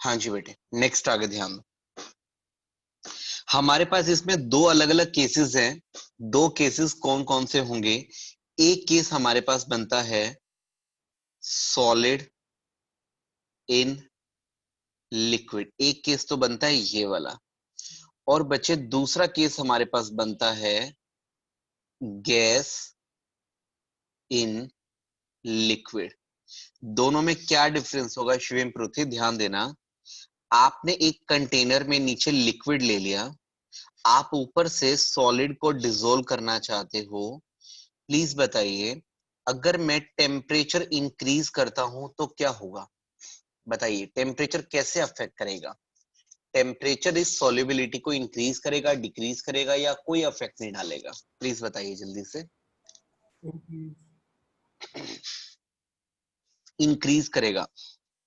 हाँ जी बेटे, नेक्स्ट आगे ध्यान दो। हमारे पास इसमें दो अलग अलग केसेस हैं। दो केसेस कौन कौन से होंगे? एक केस हमारे पास बनता है सॉलिड इन लिक्विड, एक केस तो बनता है ये वाला। और बच्चे दूसरा केस हमारे पास बनता है गैस इन लिक्विड। दोनों में क्या डिफरेंस होगा शिवम पृथ्वी, ध्यान देना। आपने एक कंटेनर में नीचे लिक्विड ले लिया, आप ऊपर से सॉलिड को डिसोल्व करना चाहते हो। प्लीज बताइए, अगर मैं टेम्परेचर इंक्रीज करता हूं तो क्या होगा? बताइए, टेम्परेचर कैसे अफेक्ट करेगा? टेम्परेचर इस सॉल्युबिलिटी को इंक्रीज करेगा, डिक्रीज करेगा, या कोई अफेक्ट नहीं डालेगा? प्लीज बताइए जल्दी से। इंक्रीज करेगा।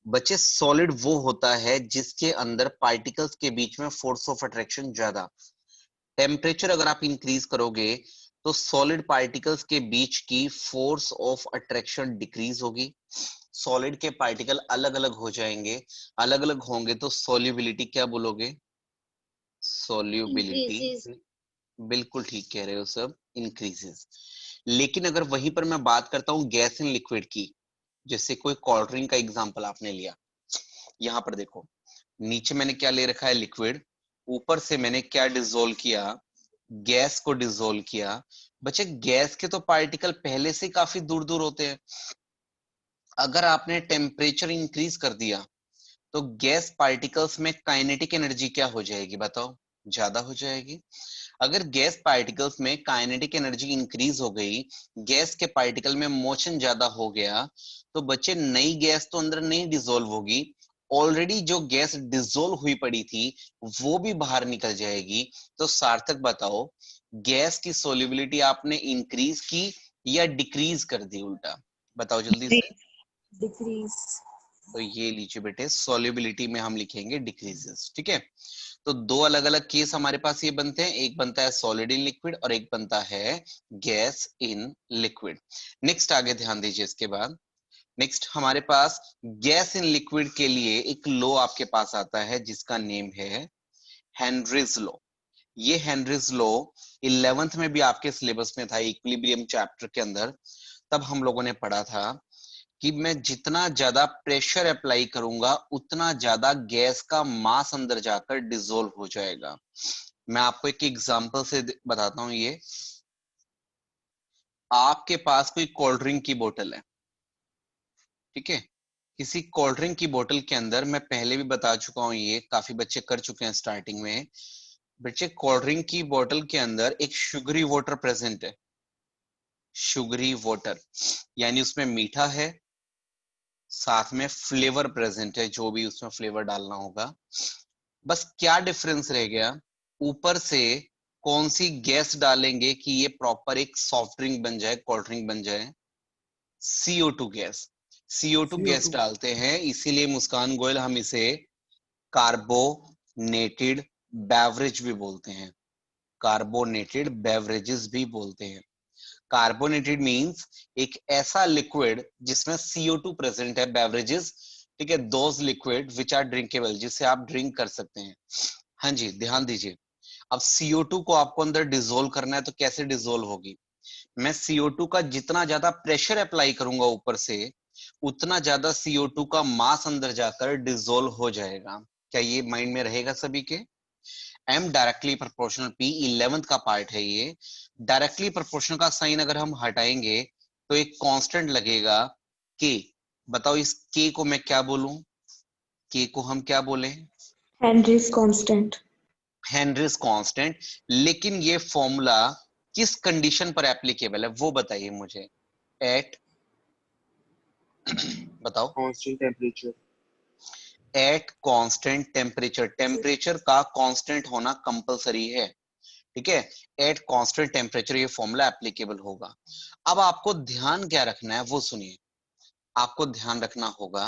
बच्चे सॉलिड वो होता है जिसके अंदर पार्टिकल्स के बीच में फोर्स ऑफ अट्रैक्शन ज्यादा। टेम्परेचर अगर आप इंक्रीज करोगे तो सॉलिड पार्टिकल्स के बीच की फोर्स ऑफ अट्रैक्शन डिक्रीज होगी। सॉलिड के पार्टिकल अलग अलग हो जाएंगे। अलग अलग होंगे तो सॉल्युबिलिटी क्या बोलोगे? सॉल्युबिलिटी। increases. बिल्कुल ठीक कह रहे हो सब, इंक्रीजेस। लेकिन अगर वहीं पर मैं बात करता हूं गैस इन लिक्विड की, जैसे कोई कोल्ड ड्रिंक का एग्जांपल आपने लिया, यहां पर देखो, नीचे मैंने क्या ले रखा है? लिक्विड। ऊपर से मैंने क्या डिसोल्व किया? गैस को डिसोल्व किया। बच्चे गैस के तो पार्टिकल पहले से काफी दूर दूर होते हैं। अगर आपने टेम्परेचर इंक्रीज कर दिया तो गैस पार्टिकल्स में काइनेटिक एनर्जी क्या हो जाएगी? बताओ, ज्यादा हो जाएगी। अगर गैस पार्टिकल्स में काइनेटिक एनर्जी इंक्रीज हो गई, गैस के पार्टिकल में मोशन ज्यादा हो गया, तो बच्चे नई गैस तो अंदर नहीं डिसोल्व होगी, ऑलरेडी जो गैस डिसोल्व हुई पड़ी थी वो भी बाहर निकल जाएगी। तो सार्थक बताओ, गैस की सोल्युबिलिटी आपने इंक्रीज की या डिक्रीज कर दी? उल्टा बताओ जल्दी से। Decrease. तो ये लीजिए बेटे, सॉल्युबिलिटी में हम लिखेंगे डिक्रीजेस, ठीक है। तो दो अलग अलग केस हमारे पास ये बनते हैं, एक बनता है सॉलिड इन लिक्विड और एक बनता है गैस इन लिक्विड। नेक्स्ट आगे ध्यान दीजिए इसके बाद। नेक्स्ट हमारे पास गैस इन लिक्विड के लिए एक लॉ आपके पास आता है जिसका नेम है हेनरीज लॉ। ये हेनरीज लॉ 11th में भी आपके सिलेबस में था, इक्विलिब्रियम चैप्टर के अंदर। तब हम लोगों ने पढ़ा था कि मैं जितना ज्यादा प्रेशर अप्लाई करूंगा उतना ज्यादा गैस का मास अंदर जाकर डिसोल्व हो जाएगा। मैं आपको एक एग्जांपल से बताता हूं। ये आपके पास कोई कोल्ड ड्रिंक की बोतल है, ठीक है। किसी कोल्ड ड्रिंक की बोतल के अंदर, मैं पहले भी बता चुका हूं, ये काफी बच्चे कर चुके हैं स्टार्टिंग में। बच्चे, कोल्ड ड्रिंक की बोतल के अंदर एक शुगरी वाटर प्रेजेंट है। शुगरी वाटर यानी उसमें मीठा है, साथ में फ्लेवर प्रेजेंट है, जो भी उसमें फ्लेवर डालना होगा। बस क्या डिफरेंस रह गया? ऊपर से कौन सी गैस डालेंगे कि ये प्रॉपर एक सॉफ्ट ड्रिंक बन जाए, कोल्ड ड्रिंक बन जाए? CO2 gas. CO2 gas CO2। डालते हैं, इसीलिए मुस्कान गोयल हम इसे कार्बोनेटेड बेवरेज भी बोलते हैं। कार्बोनेटेड बेवरेजेस भी बोलते हैं। कार्बोनेटेड मींस एक ऐसा लिक्विड जिसमें CO2 प्रेजेंट है, बेवरेजेस, ठीक है, those liquid which are drinkable, जिसे आप ड्रिंक कर सकते हैं। हाँ जी, ध्यान दीजिए। अब CO2 को आपको अंदर डिसोल्व करना है तो कैसे डिसोल्व होगी? मैं CO2 का जितना ज्यादा प्रेशर अप्लाई करूंगा ऊपर से, उतना ज्यादा CO2 का मास अंदर जाकर डिसोल्व हो जाएगा। क्या ये माइंड में रहेगा सभी के? M directly proportional P 11th का पार्ट है ये। डायरेक्टली प्रोपोर्शनल का साइन अगर हम हटाएंगे तो एक कांस्टेंट लगेगा K। बताओ इस K को मैं क्या बोलूं? K को हम क्या बोले? Henry's constant. Henrys constant. लेकिन ये फॉर्मूला किस कंडीशन पर एप्लीकेबल है वो बताइए मुझे। एट बताओ। Constant temperature. At constant temperature, temperature का कांस्टेंट होना कंपलसरी है, ठीक है। एट कांस्टेंट टेम्परेचर ये फॉर्मूला एप्लीकेबल होगा। अब आपको ध्यान क्या रखना है वो सुनिए। आपको ध्यान रखना होगा,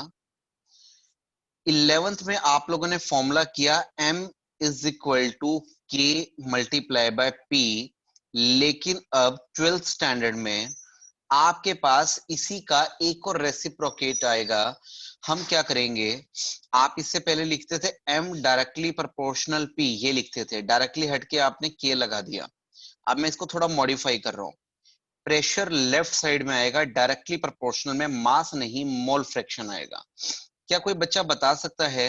11th में आप लोगों ने फॉर्मूला किया M is equal to K multiply by P। लेकिन अब 12th स्टैंडर्ड में आपके पास इसी का एक और रेसिप्रोकेट आएगा, हम क्या करेंगे, आप इससे पहले लिखते थे m डायरेक्टली प्रोपोर्शनल p, ये लिखते थे, डायरेक्टली हटके आपने k लगा दिया। अब मैं इसको थोड़ा मॉडिफाई कर रहा हूं, प्रेशर लेफ्ट साइड में आएगा, डायरेक्टली प्रोपोर्शनल में, मास नहीं मोल फ्रैक्शन आएगा। क्या कोई बच्चा बता सकता है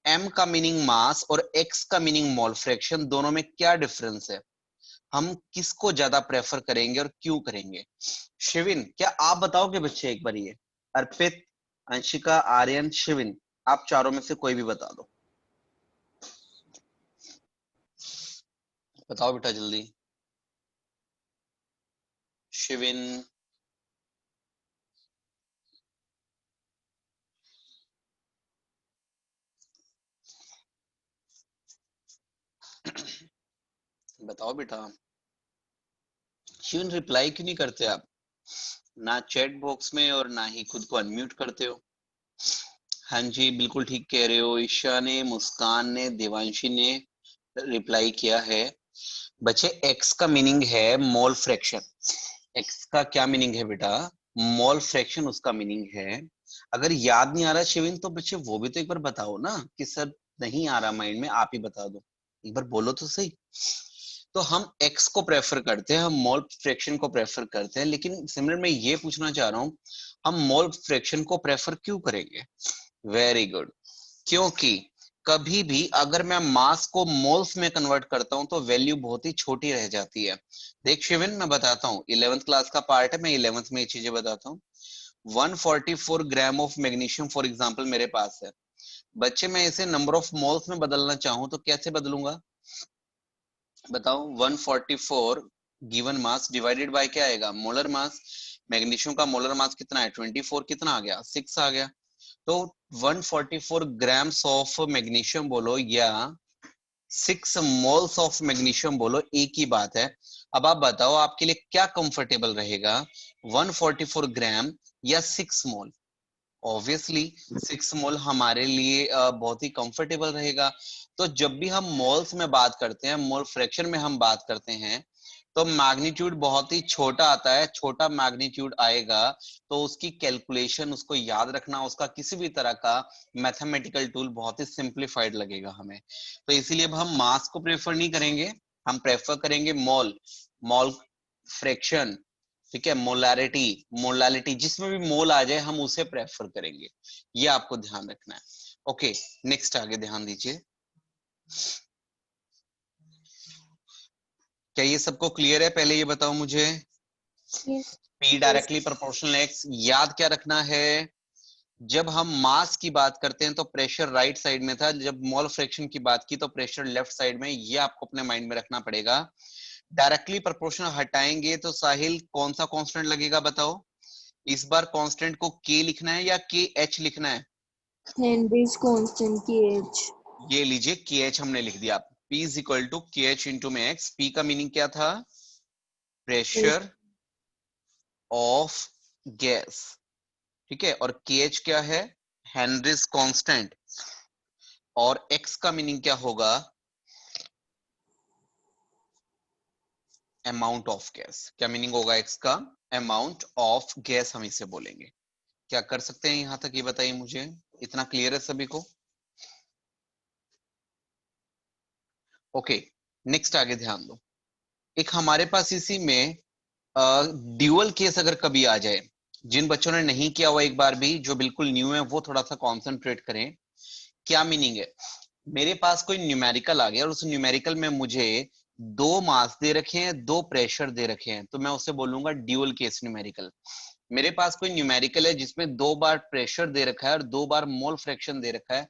m का मीनिंग मास और x का मीनिंग मोल फ्रैक्शन, दोनों में क्या डिफरेंस है? हम किसको ज्यादा प्रेफर करेंगे और क्यों करेंगे? शिविन, क्या आप बताओगे बच्चे एक बार ये? अर्पित, अंशिका, आर्यन, शिविन, आप चारों में से कोई भी बता दो। बताओ बेटा जल्दी। शिविन, बताओ बेटा। शिविन रिप्लाई क्यों नहीं करते आप? ना चैट बॉक्स में और ना ही खुद को अनम्यूट करते हो। हाँ जी, बिल्कुल ठीक कह रहे हो। ईशा ने, मुस्कान ने, देवांशी ने रिप्लाई किया है। बच्चे एक्स का मीनिंग है मोल फ्रैक्शन। एक्स का क्या मीनिंग है बेटा? मोल फ्रैक्शन उसका मीनिंग है। अगर याद नहीं आ रहा शिविन तो बच्चे वो भी तो एक बार बताओ ना कि सर नहीं आ रहा माइंड में, आप ही बता दो, एक बार बोलो तो सही। तो हम एक्स को प्रेफर करते हैं, हम मोल फ्रैक्शन को प्रेफर करते हैं, लेकिन सिमिलर मैं ये पूछना चाह रहा हूं, हम मोल फ्रैक्शन को प्रेफर क्यों करेंगे? वेरी गुड, क्योंकि कभी भी अगर मैं मास को मोल्स में कन्वर्ट करता हूं तो वैल्यू बहुत ही छोटी रह जाती है। देख शिविन, मैं बताता हूँ, 11th क्लास का पार्ट है, मैं 11th में ये चीजें बताता हूँ। 144 gram of magnesium for example मेरे पास है। बच्चे मैं इसे नंबर ऑफ मोल्स में बदलना चाहूं तो कैसे बदलूंगा? बताओ। 144 गिवन मास डिवाइडेड बाय क्या आएगा? Molar mass. मैग्नीशियम का मोलर मास कितना है? 24। कितना आ गया? 6 आ गया। तो 144 ग्राम्स ऑफ मैग्नीशियम बोलो या 6 मोल्स ऑफ मैग्नीशियम बोलो, एक ही बात है। अब आप बताओ आपके लिए क्या कंफर्टेबल रहेगा, 144 ग्राम या 6 मोल? ऑब्वियसली 6 मोल हमारे लिए बहुत ही कंफर्टेबल रहेगा। तो जब भी हम मोल्स में बात करते हैं, मोल फ्रैक्शन में हम बात करते हैं, तो मैग्नीट्यूड बहुत ही छोटा आता है। छोटा मैग्नीट्यूड आएगा तो उसकी कैलकुलेशन, उसको याद रखना, उसका किसी भी तरह का मैथमेटिकल टूल बहुत ही सिंप्लीफाइड लगेगा हमें। तो इसीलिए अब हम मास को प्रेफर नहीं करेंगे, हम प्रेफर करेंगे मोल, मोल फ्रैक्शन, ठीक है, मोलारिटी, मोलालिटी, जिसमें भी मोल आ जाए हम उसे प्रेफर करेंगे। ये आपको ध्यान रखना है। ओके, नेक्स्ट आगे ध्यान दीजिए। क्या ये सबको क्लियर है? पहले ये बताओ मुझे। Yes. P Yes. Directly proportional x, याद क्या रखना है? जब हम मास की बात करते हैं तो प्रेशर राइट साइड में था, जब मोल फ्रैक्शन की बात की तो प्रेशर लेफ्ट साइड में। ये आपको अपने माइंड में रखना पड़ेगा। डायरेक्टली प्रोपोर्शनल हटाएंगे तो साहिल कौन सा कांस्टेंट लगेगा बताओ? इस बार कांस्टेंट को के लिखना है या के एच लिखना है? Henry's constant KH. ये लीजिए, के एच हमने लिख दिया। P is equal to K H into में एक्स। पी का मीनिंग क्या था? Pressure. प्रेशर ऑफ गैस, ठीक है। और के एच क्या है? Henrys constant. और एक्स का मीनिंग क्या होगा? Amount of gas. क्या मीनिंग होगा एक्स का? अमाउंट ऑफ गैस, हम इसे बोलेंगे। क्या कर सकते हैं यहां तक, ये बताइए मुझे। इतना क्लियर है सभी को? ओके, नेक्स्ट आगे ध्यान दो। एक हमारे पास इसी में ड्यूअल केस अगर कभी आ जाए, जिन बच्चों ने नहीं किया हुआ एक बार भी, जो बिल्कुल न्यू है वो थोड़ा सा कॉन्सेंट्रेट करें। क्या मीनिंग है? मेरे पास कोई न्यूमेरिकल आ गया और उस न्यूमेरिकल में मुझे दो मास दे रखे हैं, दो प्रेशर दे रखे हैं, तो मैं उसे बोलूंगा ड्यूअल केस न्यूमेरिकल। मेरे पास कोई न्यूमेरिकल है जिसमें दो बार प्रेशर दे रखा है और दो बार मोल फ्रैक्शन दे रखा है,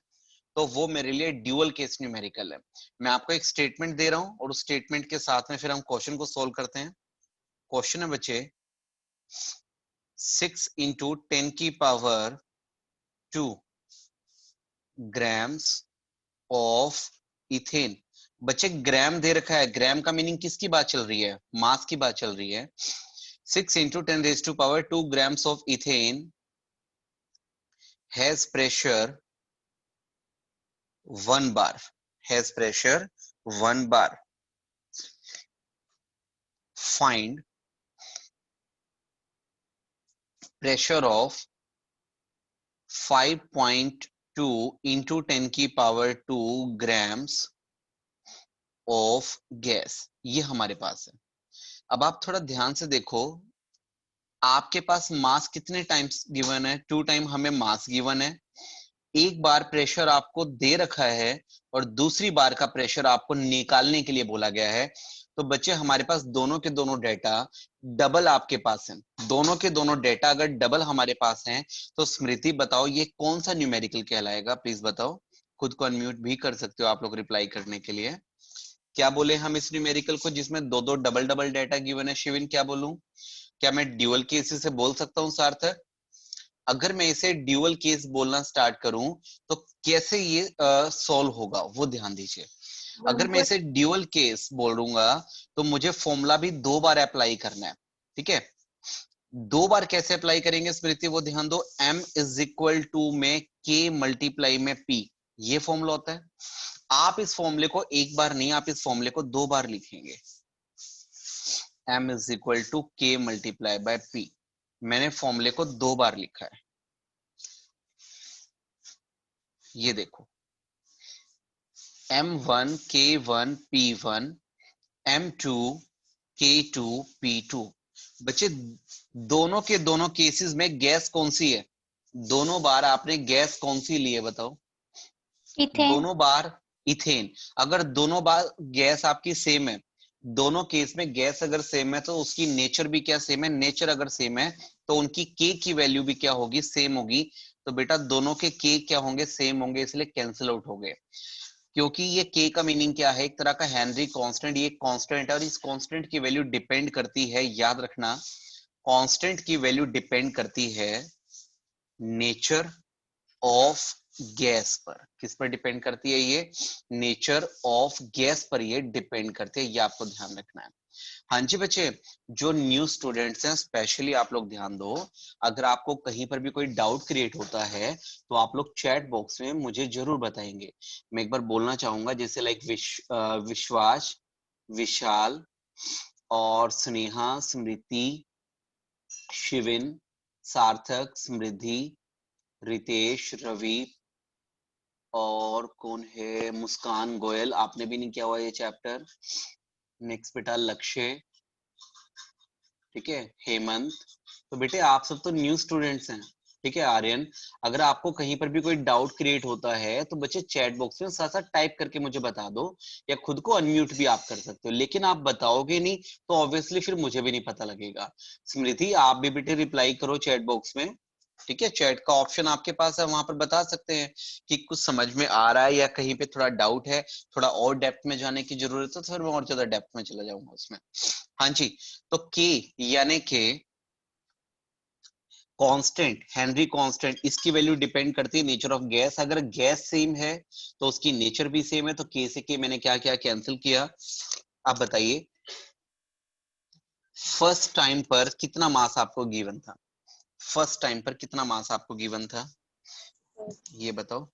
तो वो मेरे लिए ड्यूअल केस न्यूमेरिकल है। मैं आपको एक स्टेटमेंट दे रहा हूं और उस स्टेटमेंट के साथ में फिर हम क्वेश्चन को सोल्व करते हैं। क्वेश्चन है बच्चे, 6 इंटू 10 की पावर 2 ग्राम्स ऑफ इथेन। बच्चे ग्राम दे रखा है, ग्राम का मीनिंग किसकी बात चल रही है? मास की बात चल रही है। 6 into 10 raise to power 2 grams of ethane has pressure 1 bar, has pressure 1 bar. Find pressure of 5.2 into 10 की पावर 2 ग्राम्स ऑफ गैस, ये हमारे पास है। अब आप थोड़ा ध्यान से देखो, आपके पास मास कितने टाइम्स गिवन है? 2 टाइम हमें मास गिवन है। एक बार प्रेशर आपको दे रखा है और दूसरी बार का प्रेशर आपको निकालने के लिए बोला गया है। तो बच्चे हमारे पास दोनों के दोनों डेटा डबल आपके पास है। दोनों के दोनों डेटा अगर डबल हमारे पास हैं, तो स्मृति बताओ ये कौन सा न्यूमेरिकल कहलाएगा? प्लीज बताओ। खुद को अनम्यूट भी कर सकते हो आप लोग रिप्लाई करने के लिए। क्या बोले हम इस न्यूमेरिकल को जिसमें दो दो डबल डबल डेटा गिवन है? शिविन क्या बोलूं? क्या मैं ड्यूअल केस से बोल सकता हूँ सार्थक? अगर मैं इसे ड्यूअल केस बोलना स्टार्ट करूं तो कैसे ये सॉल्व होगा वो ध्यान दीजिए। अगर मैं इसे ड्यूअल केस बोलूंगा तो मुझे फॉर्मूला भी 2 बार अप्लाई करना है, ठीक है? 2 बार कैसे अप्लाई करेंगे स्मृति, वो ध्यान दो। m इज इक्वल टू में k मल्टीप्लाई में p, ये फॉर्मूला होता है। आप इस फॉर्मूले को एक बार नहीं, आप इस फॉर्मूले को 2 बार लिखेंगे। m is equal to k multiply by p, मैंने फॉर्मूले को 2 बार लिखा है। ये देखो, m1 k1 p1 m2 k2 p2। बच्चे दोनों के दोनों केसेस में गैस कौन सी है? दोनों बार आपने गैस कौन सी ली है बताओ? इथेन। दोनों बार इथेन। अगर दोनों बार गैस आपकी सेम है, दोनों केस में गैस अगर सेम है, तो उसकी नेचर भी क्या सेम है? नेचर अगर सेम है तो उनकी के की वैल्यू भी क्या होगी? सेम होगी। तो बेटा दोनों के के क्या होंगे? सेम होंगे, इसलिए कैंसिल आउट हो गए। क्योंकि ये के का मीनिंग क्या है? एक तरह का हेनरी कांस्टेंट, ये कांस्टेंट है और इस कांस्टेंट की वैल्यू डिपेंड करती है, याद रखना, कांस्टेंट की वैल्यू डिपेंड करती है नेचर ऑफ गैस पर। किस पर डिपेंड करती है ये? नेचर ऑफ गैस पर ये डिपेंड करती है, ये आपको ध्यान रखना है। हाँ जी बच्चे, जो न्यू स्टूडेंट्स हैं स्पेशली आप लोग ध्यान दो। अगर आपको कहीं पर भी कोई डाउट क्रिएट होता है तो आप लोग चैट बॉक्स में मुझे जरूर बताएंगे। मैं एक बार बोलना चाहूंगा, जैसे लाइक विश्वास, विशाल और स्नेहा, स्मृति, शिविन, सार्थक, समृद्धि, रितेश, रवि और कौन है, मुस्कान, गोयल, आपने भी नहीं किया हुआ ये चैप्टर। नेक्स्ट बेटा लक्ष्य, ठीक है, हेमंत। तो बेटे आप सब तो न्यू स्टूडेंट्स हैं, ठीक है। आर्यन, अगर आपको कहीं पर भी कोई डाउट क्रिएट होता है तो बच्चे चैट बॉक्स में साथ साथ टाइप करके मुझे बता दो, या खुद को अनम्यूट भी आप कर सकते हो। लेकिन आप बताओगे नहीं तो ऑब्वियसली फिर मुझे भी नहीं पता लगेगा। स्मृति आप भी बेटे रिप्लाई करो चैट बॉक्स में, ठीक है। चैट का ऑप्शन आपके पास है, वहां पर बता सकते हैं कि कुछ समझ में आ रहा है या कहीं पे थोड़ा डाउट है, थोड़ा और डेप्थ में जाने की जरूरत है, तो फिर मैं और ज्यादा डेप्थ में चला जाऊंगा उसमें। हाँ जी, तो के यानी के कांस्टेंट, हेनरी कांस्टेंट, इसकी वैल्यू डिपेंड करती है नेचर ऑफ गैस। अगर गैस सेम है तो उसकी नेचर भी सेम है, तो के से के मैंने क्या किया? कैंसिल किया। आप बताइए फर्स्ट टाइम पर कितना मास आपको गिवन था? फर्स्ट टाइम पर कितना मास आपको गिवन था, ये बताओ।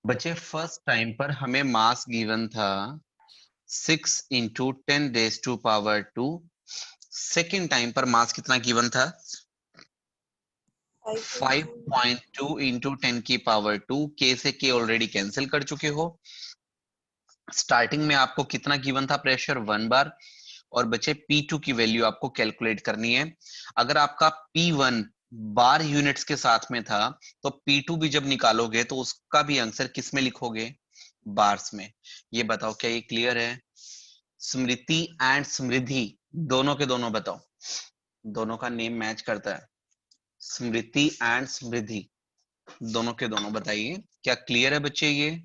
बच्चे फर्स्ट टाइम पर हमें मास गिवन था 6 इंटू 10⁻²। सेकेंड टाइम पर मास कितना गिवन था? 5.2 इंटू 10⁻²। के से के ऑलरेडी कैंसिल कर चुके हो। स्टार्टिंग में आपको कितना गिवन था? प्रेशर 1 बार। और बच्चे P2 की वैल्यू आपको कैलकुलेट करनी है। अगर आपका P1 बार यूनिट्स के साथ में था तो P2 भी जब निकालोगे तो उसका भी आंसर किस में लिखोगे? बार्स में। ये बताओ क्या ये क्लियर है? स्मृति एंड समृद्धि, दोनों के दोनों बताओ, दोनों का नेम मैच करता है। स्मृति एंड समृद्धि, दोनों के दोनों बताइए क्या क्लियर है बच्चे? ये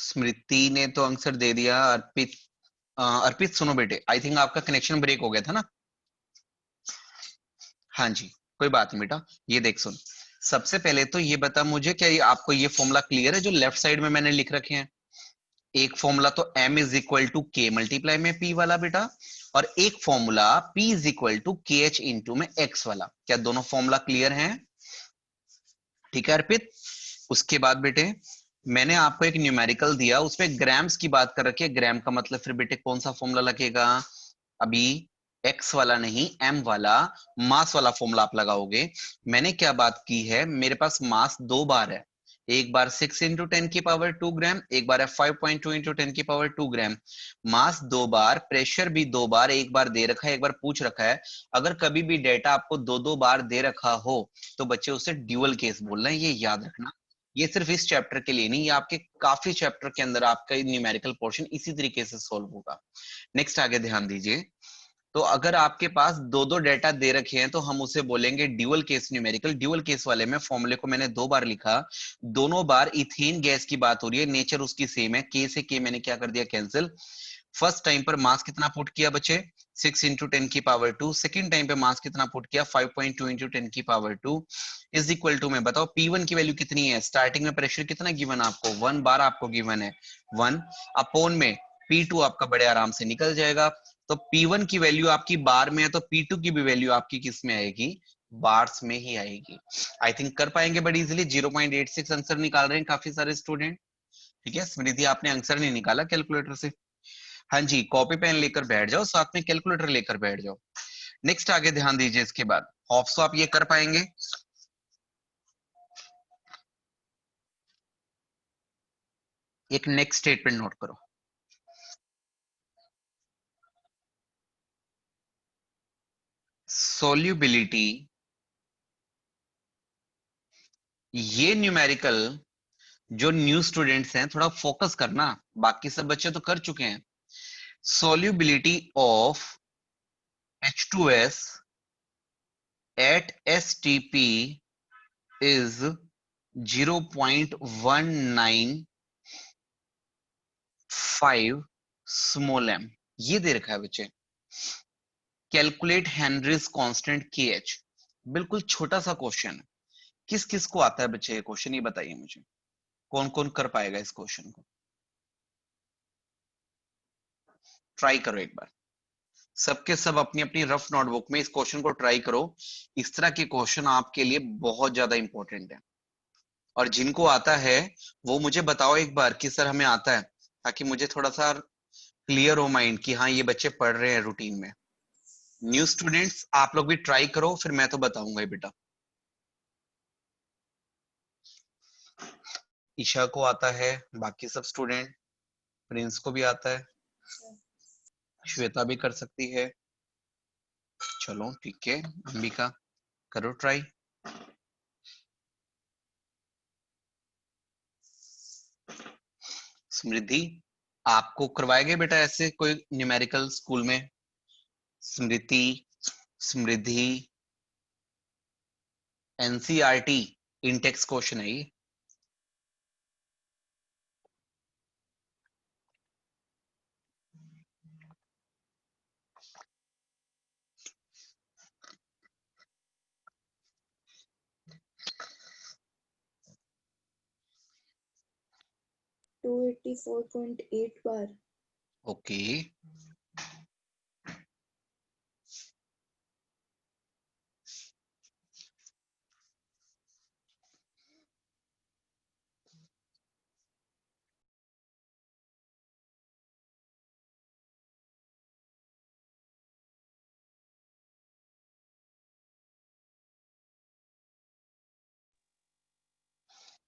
स्मृति ने तो आंसर दे दिया। अर्पित, अर्पित सुनो बेटे, आई थिंक आपका कनेक्शन ब्रेक हो गया था ना? हाँ जी, कोई बात नहीं बेटा। ये देख सुन, सबसे पहले तो ये बता मुझे, क्या ये आपको ये फॉर्मूला क्लियर है जो लेफ्ट साइड में मैंने लिख रखे हैं? एक फॉर्मूला तो m is equal to K multiply में p वाला बेटा, और एक formula p is equal to K H into में x वाला। क्या दोनों फॉर्मूला क्लियर हैं? ठीक है अर्पित। उसके बाद बेटे मैंने आपको एक न्यूमेरिकल दिया, उसमें ग्राम्स की बात कर रखी है। ग्राम का मतलब फिर बेटे कौन सा फॉर्मूला लगेगा? अभी एक्स वाला नहीं, एम वाला, मास वाला फॉर्मूला आप लगाओगे। मैंने क्या बात की है, मेरे पास मास दो बार है। एक बार 6 × 10⁻²ग्राम, एक बार है 5.2 × 10⁻²ग्राम। मास दो बार, प्रेशर भी दो बार, एक बार दे रखा है, एक बार पूछ रखा है। अगर कभी भी डेटा आपको दो दो बार दे रखा हो तो बच्चे उसे ड्यूअल केस बोलना है, ये याद रखना। ये सिर्फ इस चैप्टर के लिए नहीं, ये आपके काफी चैप्टर के अंदर आपका न्यूमेरिकल पोर्शन इसी तरीके से सोल्व होगा। नेक्स्ट आगे ध्यान दीजिए। तो अगर आपके पास दो दो डेटा दे रखे हैं तो हम उसे बोलेंगे dual case numerical. Dual case वाले में फॉर्मूले को मैंने दो बार लिखा, दोनों बार इथेन गैस की बात हो रही है, नेचर उसकी सेम है, के से के मैंने क्या कर दिया, कैंसिल। फर्स्ट टाइम पर मास कितना पुट किया बच्चे, 6 × 10⁻²। सेकंड टाइम पे मास कितना पुट किया, 5.2 × 10⁻²। इज इक्वल टू में बताओ P1 की वैल्यू कितनी है? स्टार्टिंग में प्रेशर कितना गिवन आपको, 1 बार आपको गिवन है, 1 अपॉन में P2 आपका बड़े आराम से निकल जाएगा। तो P1 की वैल्यू आपकी बार में है, तो P2 की भी वैल्यू आपकी किस में आएगी, बार्स में ही आएगी। आई थिंक कर पाएंगे बड़ी इजीली। 0.86 आंसर निकाल रहे हैं काफी सारे स्टूडेंट। ठीक है स्मृति, आपने आंसर नहीं निकाला कैलकुलेटर से? हाँ जी, कॉपी पेन लेकर बैठ जाओ, साथ में कैलकुलेटर लेकर बैठ जाओ। नेक्स्ट आगे ध्यान दीजिए। इसके बाद ऑप्स आप ये कर पाएंगे। एक नेक्स्ट स्टेटमेंट नोट करो, सोल्यूबिलिटी, ये न्यूमेरिकल जो न्यू स्टूडेंट्स हैं थोड़ा फोकस करना, बाकी सब बच्चे तो कर चुके हैं। Solubility of H2S at STP is 0.195 small M, ये दे रखा है बच्चे। कैलकुलेट हेनरीज कांस्टेंट KH, बिल्कुल छोटा सा क्वेश्चन है। किस किस को आता है बच्चे ये क्वेश्चन, ये बताइए मुझे, कौन कौन कर पाएगा इस क्वेश्चन को? ट्राई करो एक बार, सबके सब अपनी अपनी रफ नोटबुक में इस क्वेश्चन को ट्राई करो। इस तरह के क्वेश्चन आपके लिए बहुत ज्यादा इंपॉर्टेंट है। और जिनको आता है वो मुझे बताओ एक बार कि सर हमें आता है, ताकि मुझे थोड़ा सा क्लियर हो माइंड कि हाँ ये बच्चे पढ़ रहे हैं रूटीन में। न्यू स्टूडेंट्स आप लोग भी ट्राई करो, फिर मैं तो बताऊंगा ही बेटा। ईशा को आता है, बाकी सब स्टूडेंट, प्रिंस को भी आता है, श्वेता भी कर सकती है। चलो ठीक है, अंबिका करो ट्राई। समृद्धि, आपको करवाए गए बेटा ऐसे कोई न्यूमेरिकल स्कूल में? स्मृति, समृद्धि, एनसीईआरटी इंटेक्स क्वेश्चन है ये। To 84.8 bar. ओके,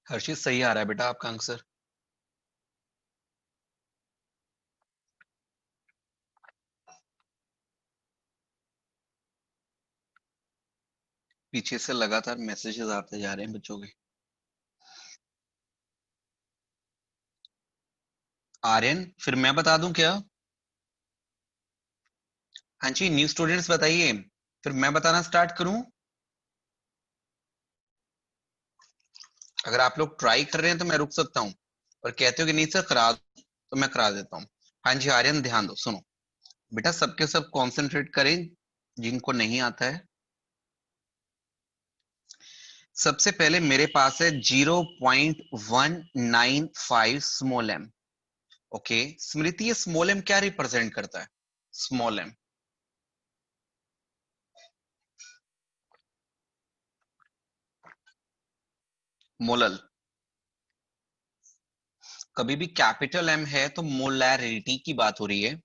हर्षित सही आ रहा है बेटा आपका आंसर। पीछे से लगातार मैसेजेस आते जा रहे हैं बच्चों के। आर्यन, फिर मैं बता दूं क्या? हाँ जी, न्यू स्टूडेंट्स बताइए, फिर मैं बताना स्टार्ट करूं? अगर आप लोग ट्राई कर रहे हैं तो मैं रुक सकता हूं, और कहते हो कि नहीं सर करा दो, तो मैं करा देता हूं। हाँ जी आर्यन, ध्यान दो, सुनो बेटा, सबके सब कंसंट्रेट करें जिनको नहीं आता है। सबसे पहले मेरे पास है 0.195 स्मॉल एम। ओके स्मृति, ये स्मॉल एम क्या रिप्रेजेंट करता है? स्मॉल एम, मोलल, कभी भी कैपिटल एम है तो मोलैरिटी की बात हो रही है,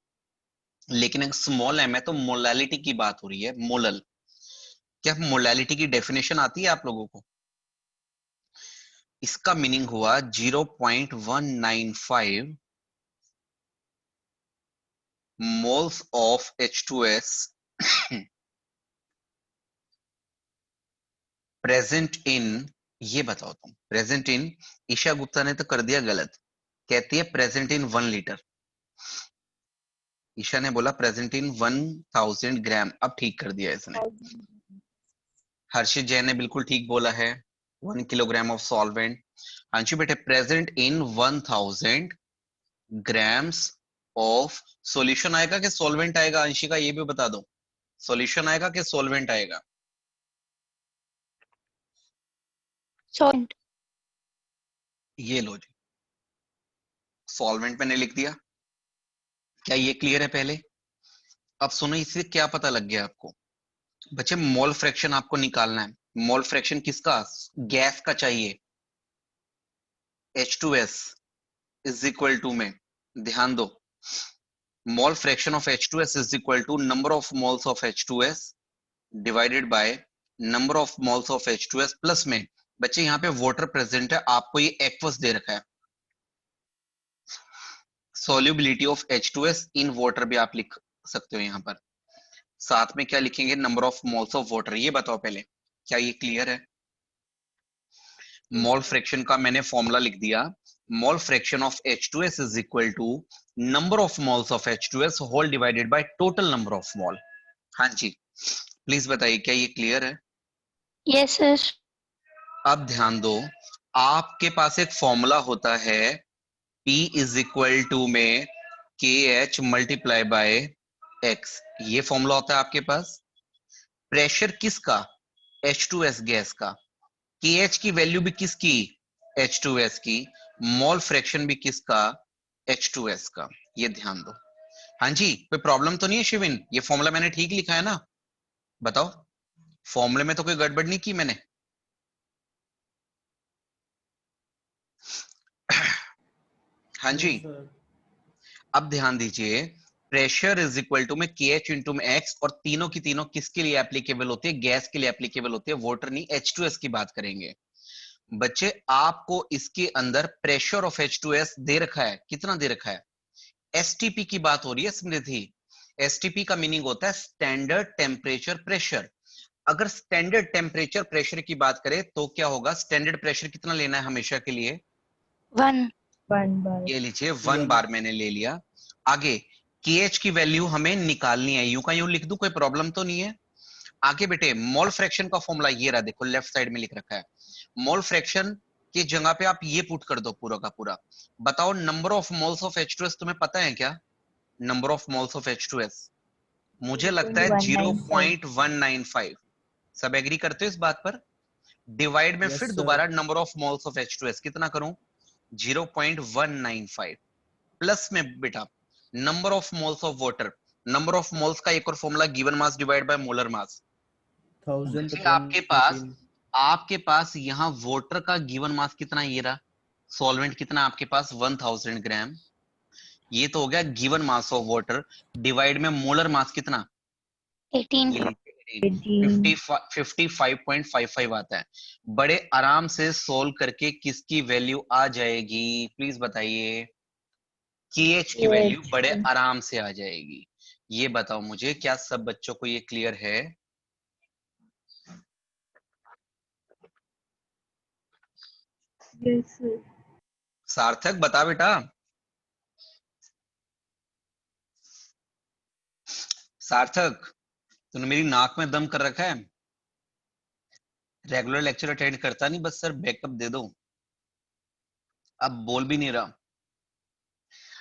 लेकिन अगर स्मॉल एम है तो मोलालिटी की बात हो रही है। मोलल, क्या मोलालिटी की डेफिनेशन आती है आप लोगों को? इसका मीनिंग हुआ 0.195 moles of H2S present in, ये बताओ तुम, प्रेजेंट इन, ईशा गुप्ता ने तो कर दिया गलत, कहती है प्रेजेंट इन 1 लीटर। ईशा ने बोला प्रेजेंट इन 1000 ग्राम, अब ठीक कर दिया इसने। हर्षित जैन ने बिल्कुल ठीक बोला है, 1 किलोग्राम ऑफ सॉल्वेंट। अंशु बेटे present in 1000 grams of solution आएगा कि सॉल्वेंट आएगा? अंशिका ये भी बता दो, सॉल्यूशन आएगा कि सॉल्वेंट आएगा? सॉल्वेंट। ये लो जी, सॉल्वेंट मैंने लिख दिया। क्या ये क्लियर है पहले? अब सुनो, इससे क्या पता लग गया आपको बच्चे? मोल फ्रैक्शन आपको निकालना है। मोल फ्रैक्शन किसका? गैस का चाहिए। H2S इज इक्वल टू में, ध्यान दो, mole fraction of H2S is equal to number of moles of H2S divided by number of moles of H2S plus में, बच्चे यहाँ पे वाटर प्रेजेंट है, आपको ये एक्वस दे रखा है, solubility of H2S in water भी आप लिख सकते हो यहाँ पर। साथ में क्या लिखेंगे? Number of moles of water. ये बताओ पहले, क्या ये क्लियर है? मोल फ्रैक्शन का मैंने फॉर्मूला लिख दिया, mole fraction of H2S is equal to number of moles of H2S whole divided by total number of mole. हाँ जी, प्लीज बताइए, क्या ये क्लियर है? Yes sir. अब ध्यान दो, आपके पास एक फॉर्मूला होता है P इज इक्वल टू में KH मल्टीप्लाई बाय X, ये फॉर्मूला होता है आपके पास। प्रेशर किसका? H2S गैस का। KH की वैल्यू भी किसकी? H2S की। मोल फ्रैक्शन भी किसका? H2S का। ये ध्यान दो। हाँ जी, कोई प्रॉब्लम तो नहीं है शिविन? ये फॉर्मूला मैंने ठीक लिखा है ना? बताओ, फॉर्मूले में तो कोई गड़बड़ नहीं की मैंने? हाँ जी। अब ध्यान दीजिए, प्रेशर इज इक्वल टू में KH इंटू में X, और तीनों की तीनों किसके लिए एप्लीकेबल होती है? गैस के लिए एप्लीकेबल होती है, वाटर नहीं। H2S की बात करेंगे बच्चे। आपको इसके अंदर प्रेशर ऑफ H2S दे रखा है, कितना दे रखा है? STP की बात हो रही है स्मृति। STP का मीनिंग होता है स्टैंडर्ड टेम्परेचर प्रेशर। अगर स्टैंडर्ड टेम्परेचर प्रेशर की बात करें तो क्या होगा? स्टैंडर्ड प्रेशर कितना लेना है हमेशा के लिए? 1 बार। ये लीजिए 1 बार मैंने ले लिया। आगे KH की वैल्यू हमें निकालनी है, यूं का यूं लिख दूं, कोई प्रॉब्लम तो नहीं है? आगे बेटे मोल फ्रैक्शन का फॉर्मूला ये रहा, देखो लेफ्ट साइड में लिख रखा है। मोल फ्रैक्शन की जगह पे आप ये पुट कर दो पूरा का पूरा। बताओ number of moles of H2S तुम्हें पता है क्या? Number of moles of H2S मुझे लगता है 0.195। 0.195। सब एग्री करते हो इस बात पर? डिवाइड में फिर दोबारा number of moles of H2S कितना करूं? 0.195 प्लस में बेटा number of moles of water. Number of moles का एक और formula given mass divide by molar mass. आपके पास यहाँ वाटर का गिवन मास कितना? ये रहा। सॉल्वेंट कितना आपके पास? 1000 ग्राम। ये तो हो गया given mass of water, divide में मोलर मास कितना? 18 ये 55.55 आता है। बड़े आराम से सोल्व करके किसकी वैल्यू आ जाएगी प्लीज बताइए? KH की वैल्यू बड़े आराम से आ जाएगी। ये बताओ मुझे, क्या सब बच्चों को ये क्लियर है? Yes sir. सार्थक बता बेटा। सार्थक, तूने मेरी नाक में दम कर रखा है। रेगुलर लेक्चर अटेंड करता नहीं, बस सर बैकअप दे दो। अब बोल भी नहीं रहा।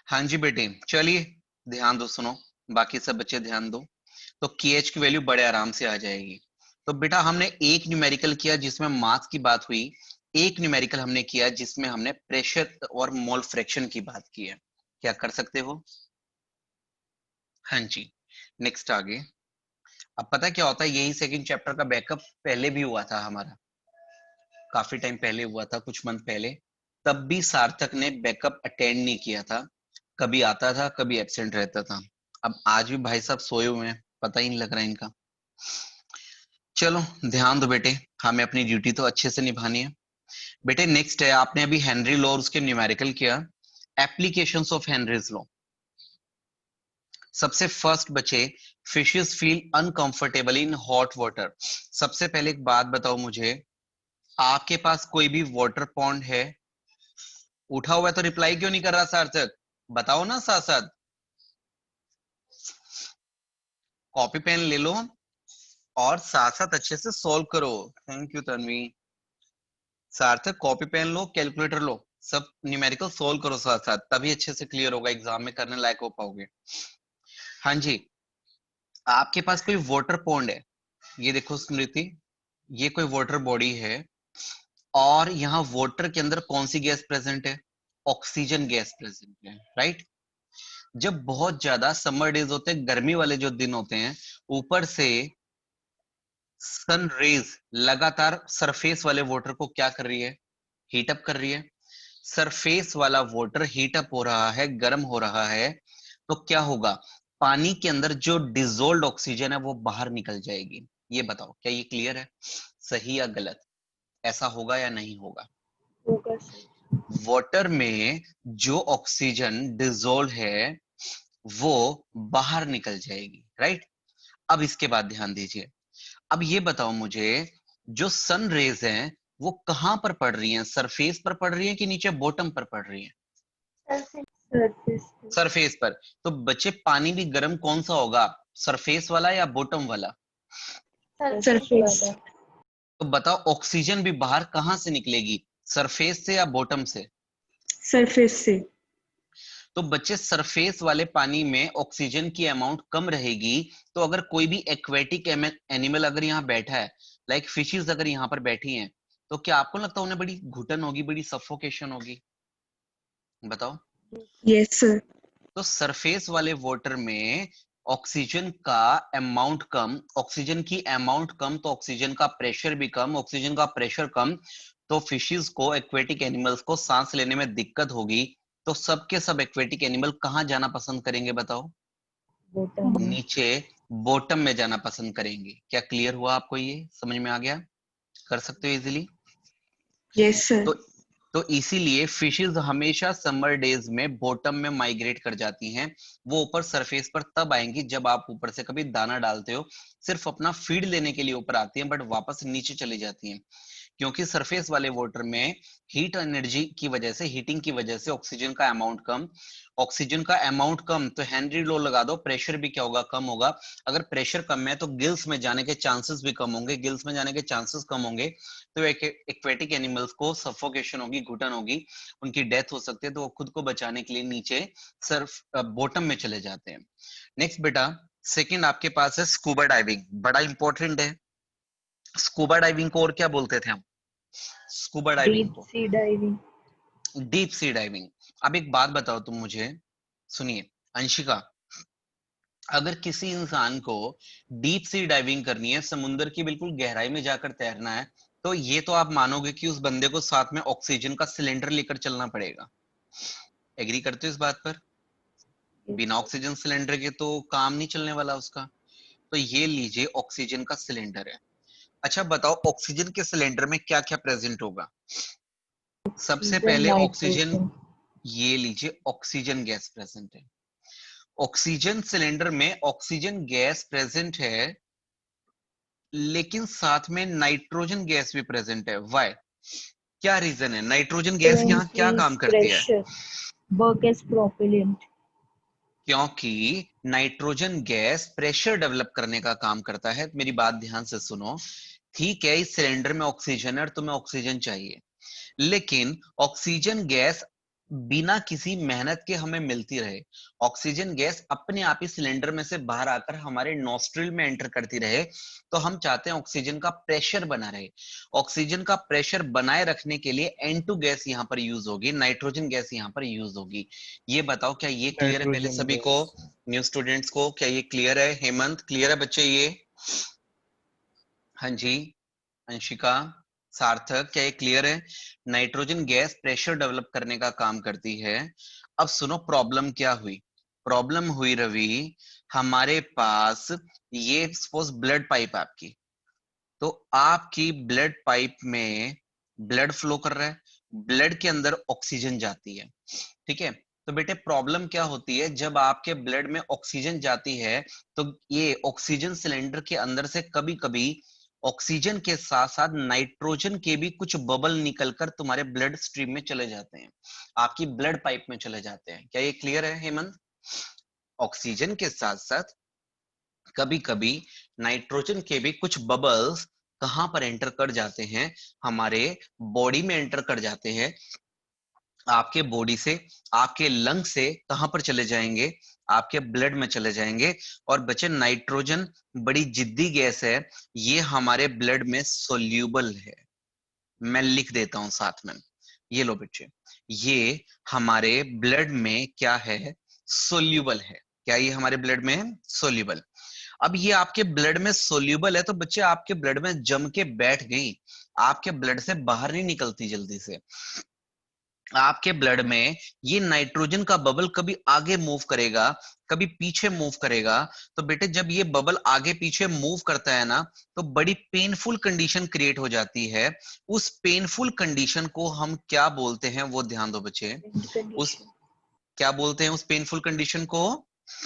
हाँ जी बेटे, चलिए ध्यान दो, सुनो, बाकी सब बच्चे ध्यान दो। तो KH की वैल्यू बड़े आराम से आ जाएगी। तो बेटा हमने एक न्यूमेरिकल किया जिसमें मास की बात हुई, एक न्यूमेरिकल हमने किया जिसमें हमने प्रेशर और मोल फ्रैक्शन की बात की है। क्या कर सकते हो? हाँ जी, नेक्स्ट आगे। अब पता क्या होता है, यही सेकंड चैप्टर का बैकअप पहले भी हुआ था हमारा, काफी टाइम पहले हुआ था, कुछ मंथ पहले। तब भी सार्थक ने बैकअप अटेंड नहीं किया था, कभी आता था कभी एब्सेंट रहता था। अब आज भी भाई साहब सोए हुए हैं, पता ही नहीं लग रहा इनका। चलो ध्यान दो बेटे, हमें अपनी ड्यूटी तो अच्छे से निभानी है। बेटे नेक्स्ट है, आपने अभी हेनरी लॉ और उसके न्यूमेरिकल किया, एप्लीकेशंस ऑफ हेनरीज लॉ। सबसे फर्स्ट बचे, fishes feel uncomfortable in hot water. सबसे पहले एक बात बताओ मुझे, आपके पास कोई भी वाटर पॉन्ड है? उठा हुआ है तो रिप्लाई क्यों नहीं कर रहा सार्थक? बताओ ना साथ साथ। कॉपी पेन ले लो और साथ साथ अच्छे से सॉल्व करो। Thank you Tanvi. सार्थक कॉपी पेन लो, कैलकुलेटर लो, सब न्यूमेरिकल सॉल्व करो साथ साथ, तभी अच्छे से क्लियर होगा, एग्जाम में करने लायक हो पाओगे। हाँ जी, आपके पास कोई वाटर पॉन्ड है, ये देखो स्मृति, ये कोई वाटर बॉडी है और यहाँ वाटर के अंदर कौन सी गैस प्रेजेंट है? ऑक्सीजन गैस प्रेजेंट है, राइट। जब बहुत ज्यादा समर डेज होते हैं, गर्मी वाले जो दिन होते हैं, ऊपर से सन रेज लगातार सरफेस वाले वाटर को क्या कर रही है? हीट अप कर रही है। सरफेस वाला वाटर हीट अप हो रहा है, गर्म हो रहा है, तो क्या होगा? पानी के अंदर जो डिजोल्व ऑक्सीजन है वो बाहर निकल जाएगी। ये बताओ क्या ये क्लियर है? सही या गलत? ऐसा होगा या नहीं होगा? होगा सर। वाटर में जो ऑक्सीजन डिजोल्व है वो बाहर निकल जाएगी, राइट। अब इसके बाद ध्यान दीजिए, अब ये बताओ मुझे, जो सन रेज हैं वो कहां पर पड़ रही हैं? सरफेस पर पड़ रही हैं कि नीचे बॉटम पर पड़ रही हैं? सरफेस पे। सरफेस पर। तो बच्चे पानी भी गर्म कौन सा होगा, सरफेस वाला या बॉटम वाला? सरफेस। तो बताओ ऑक्सीजन भी बाहर कहां से निकलेगी, सरफेस से या बॉटम से? सरफेस से। तो बच्चे सरफेस वाले पानी में ऑक्सीजन की अमाउंट कम रहेगी, तो अगर कोई भी एक्वेटिक एनिमल अगर यहाँ बैठा है, लाइक फिशेस अगर यहाँ पर बैठी हैं, तो क्या आपको लगता है उन्हें बड़ी घुटन होगी, बड़ी सफोकेशन होगी? बताओ। Yes sir. तो सरफेस वाले वाटर में ऑक्सीजन का अमाउंट कम, ऑक्सीजन की अमाउंट कम, तो ऑक्सीजन का प्रेशर भी कम, ऑक्सीजन का प्रेशर कम, तो फिशेस को, एक्वेटिक एनिमल्स को सांस लेने में दिक्कत होगी। तो सबके सब एक्वेटिक एनिमल कहां जाना पसंद करेंगे बताओ? नीचे, बॉटम में जाना पसंद करेंगे। क्या क्लियर हुआ आपको? ये समझ में आ गया? कर सकते हो इजीली? Yes sir. तो इसीलिए फिशेस हमेशा समर डेज में बॉटम में माइग्रेट कर जाती हैं। वो ऊपर सरफेस पर तब आएंगी जब आप ऊपर से कभी दाना डालते हो, सिर्फ अपना फीड लेने के लिए ऊपर आती हैं, बट वापस नीचे चली जाती हैं, क्योंकि सरफेस वाले वाटर में हीट एनर्जी की वजह से, हीटिंग की वजह से ऑक्सीजन का अमाउंट कम, ऑक्सीजन का अमाउंट कम, तो हेनरी लॉ लगा दो, प्रेशर भी क्या होगा? कम होगा। अगर प्रेशर कम है तो गिल्स में जाने के चांसेस भी कम होंगे, गिल्स में जाने के चांसेस कम होंगे तो एक्वेटिक एनिमल्स को सफोकेशन होगी, घुटन होगी, उनकी डेथ हो सकती है, तो वो खुद को बचाने के लिए नीचे सर्फ बॉटम में चले जाते हैं। नेक्स्ट बेटा, सेकंड आपके पास है स्कूबा डाइविंग, बड़ा इंपॉर्टेंट है। स्कूबा डाइविंग को और क्या बोलते थे हम? स्कूबा डाइविंग डीप को sea diving. Deep sea diving. अब एक बात बताओ तुम मुझे, सुनिए अंशिका, अगर किसी इंसान को डीप सी डाइविंग करनी है, समुद्र की बिल्कुल गहराई में जाकर तैरना है, तो ये तो आप मानोगे कि उस बंदे को साथ में ऑक्सीजन का सिलेंडर लेकर चलना पड़ेगा। एग्री करते हो इस बात पर? बिना ऑक्सीजन सिलेंडर के तो काम नहीं चलने वाला उसका। तो ये लीजिए ऑक्सीजन का सिलेंडर है। अच्छा बताओ ऑक्सीजन के सिलेंडर में क्या क्या प्रेजेंट होगा? सबसे पहले ऑक्सीजन, ये लीजिए ऑक्सीजन गैस प्रेजेंट है। ऑक्सीजन सिलेंडर में ऑक्सीजन गैस प्रेजेंट है, लेकिन साथ में नाइट्रोजन गैस भी प्रेजेंट है। वाई? क्या रीजन है? नाइट्रोजन गैस यहाँ क्या काम करती है? Work as propellant. क्योंकि नाइट्रोजन गैस प्रेशर डेवलप करने का काम करता है। मेरी बात ध्यान से सुनो, ठीक है इस सिलेंडर में ऑक्सीजन है और तुम्हें ऑक्सीजन चाहिए, लेकिन ऑक्सीजन गैस बिना किसी मेहनत के हमें मिलती रहे, ऑक्सीजन गैस अपने आप ही सिलेंडर में से बाहर आकर हमारे नॉस्ट्रिल में एंटर करती रहे, तो हम चाहते हैं ऑक्सीजन का प्रेशर बना रहे। ऑक्सीजन का प्रेशर बनाए रखने के लिए N2 गैस यहां पर यूज होगी, नाइट्रोजन गैस यहां पर यूज होगी। ये बताओ क्या ये क्लियर है पहले सभी को, न्यू स्टूडेंट्स को? क्या ये क्लियर है? हेमंत क्लियर है बच्चे ये? हाँ जी अंशिका, सार्थक, क्या ये क्लियर है? नाइट्रोजन गैस प्रेशर डेवलप करने का काम करती है। अब सुनो प्रॉब्लम क्या हुई। प्रॉब्लम हुई रवि, हमारे पास ये सपोज ब्लड पाइप आपकी, तो आपकी ब्लड पाइप में ब्लड फ्लो कर रहा है, ब्लड के अंदर ऑक्सीजन जाती है, ठीक है। तो बेटे प्रॉब्लम क्या होती है, जब आपके ब्लड में ऑक्सीजन जाती है तो ये ऑक्सीजन सिलेंडर के अंदर से कभी कभी ऑक्सीजन के साथ साथ नाइट्रोजन के भी कुछ बबल निकलकर तुम्हारे ब्लड स्ट्रीम में चले जाते हैं, आपकी ब्लड पाइप में चले जाते हैं। क्या ये क्लियर है हेमंत? ऑक्सीजन के साथ साथ कभी कभी नाइट्रोजन के भी कुछ बबल्स कहां पर एंटर कर जाते हैं, हमारे बॉडी में एंटर कर जाते हैं। आपके बॉडी से, आपके लंग से कहां पर चले जाएंगे, आपके ब्लड में चले जाएंगे। और बच्चे नाइट्रोजन बड़ी जिद्दी गैस है, ये हमारे ब्लड में सोल्यूबल है। मैं लिख देता हूं साथ में, ये लो बच्चे, ये हमारे ब्लड में क्या है, सोल्यूबल है। क्या ये हमारे ब्लड में है? सोल्यूबल। अब ये आपके ब्लड में सोल्यूबल है तो बच्चे आपके ब्लड में जम के बैठ गई, आपके ब्लड से बाहर नहीं निकलती जल्दी से। आपके ब्लड में ये नाइट्रोजन का बबल कभी आगे मूव करेगा, कभी पीछे मूव करेगा। तो बेटे जब ये बबल आगे पीछे मूव करता है ना, तो बड़ी पेनफुल कंडीशन क्रिएट हो जाती है। उस पेनफुल कंडीशन को हम क्या बोलते हैं, वो ध्यान दो बच्चे। उस क्या बोलते हैं उस पेनफुल कंडीशन को?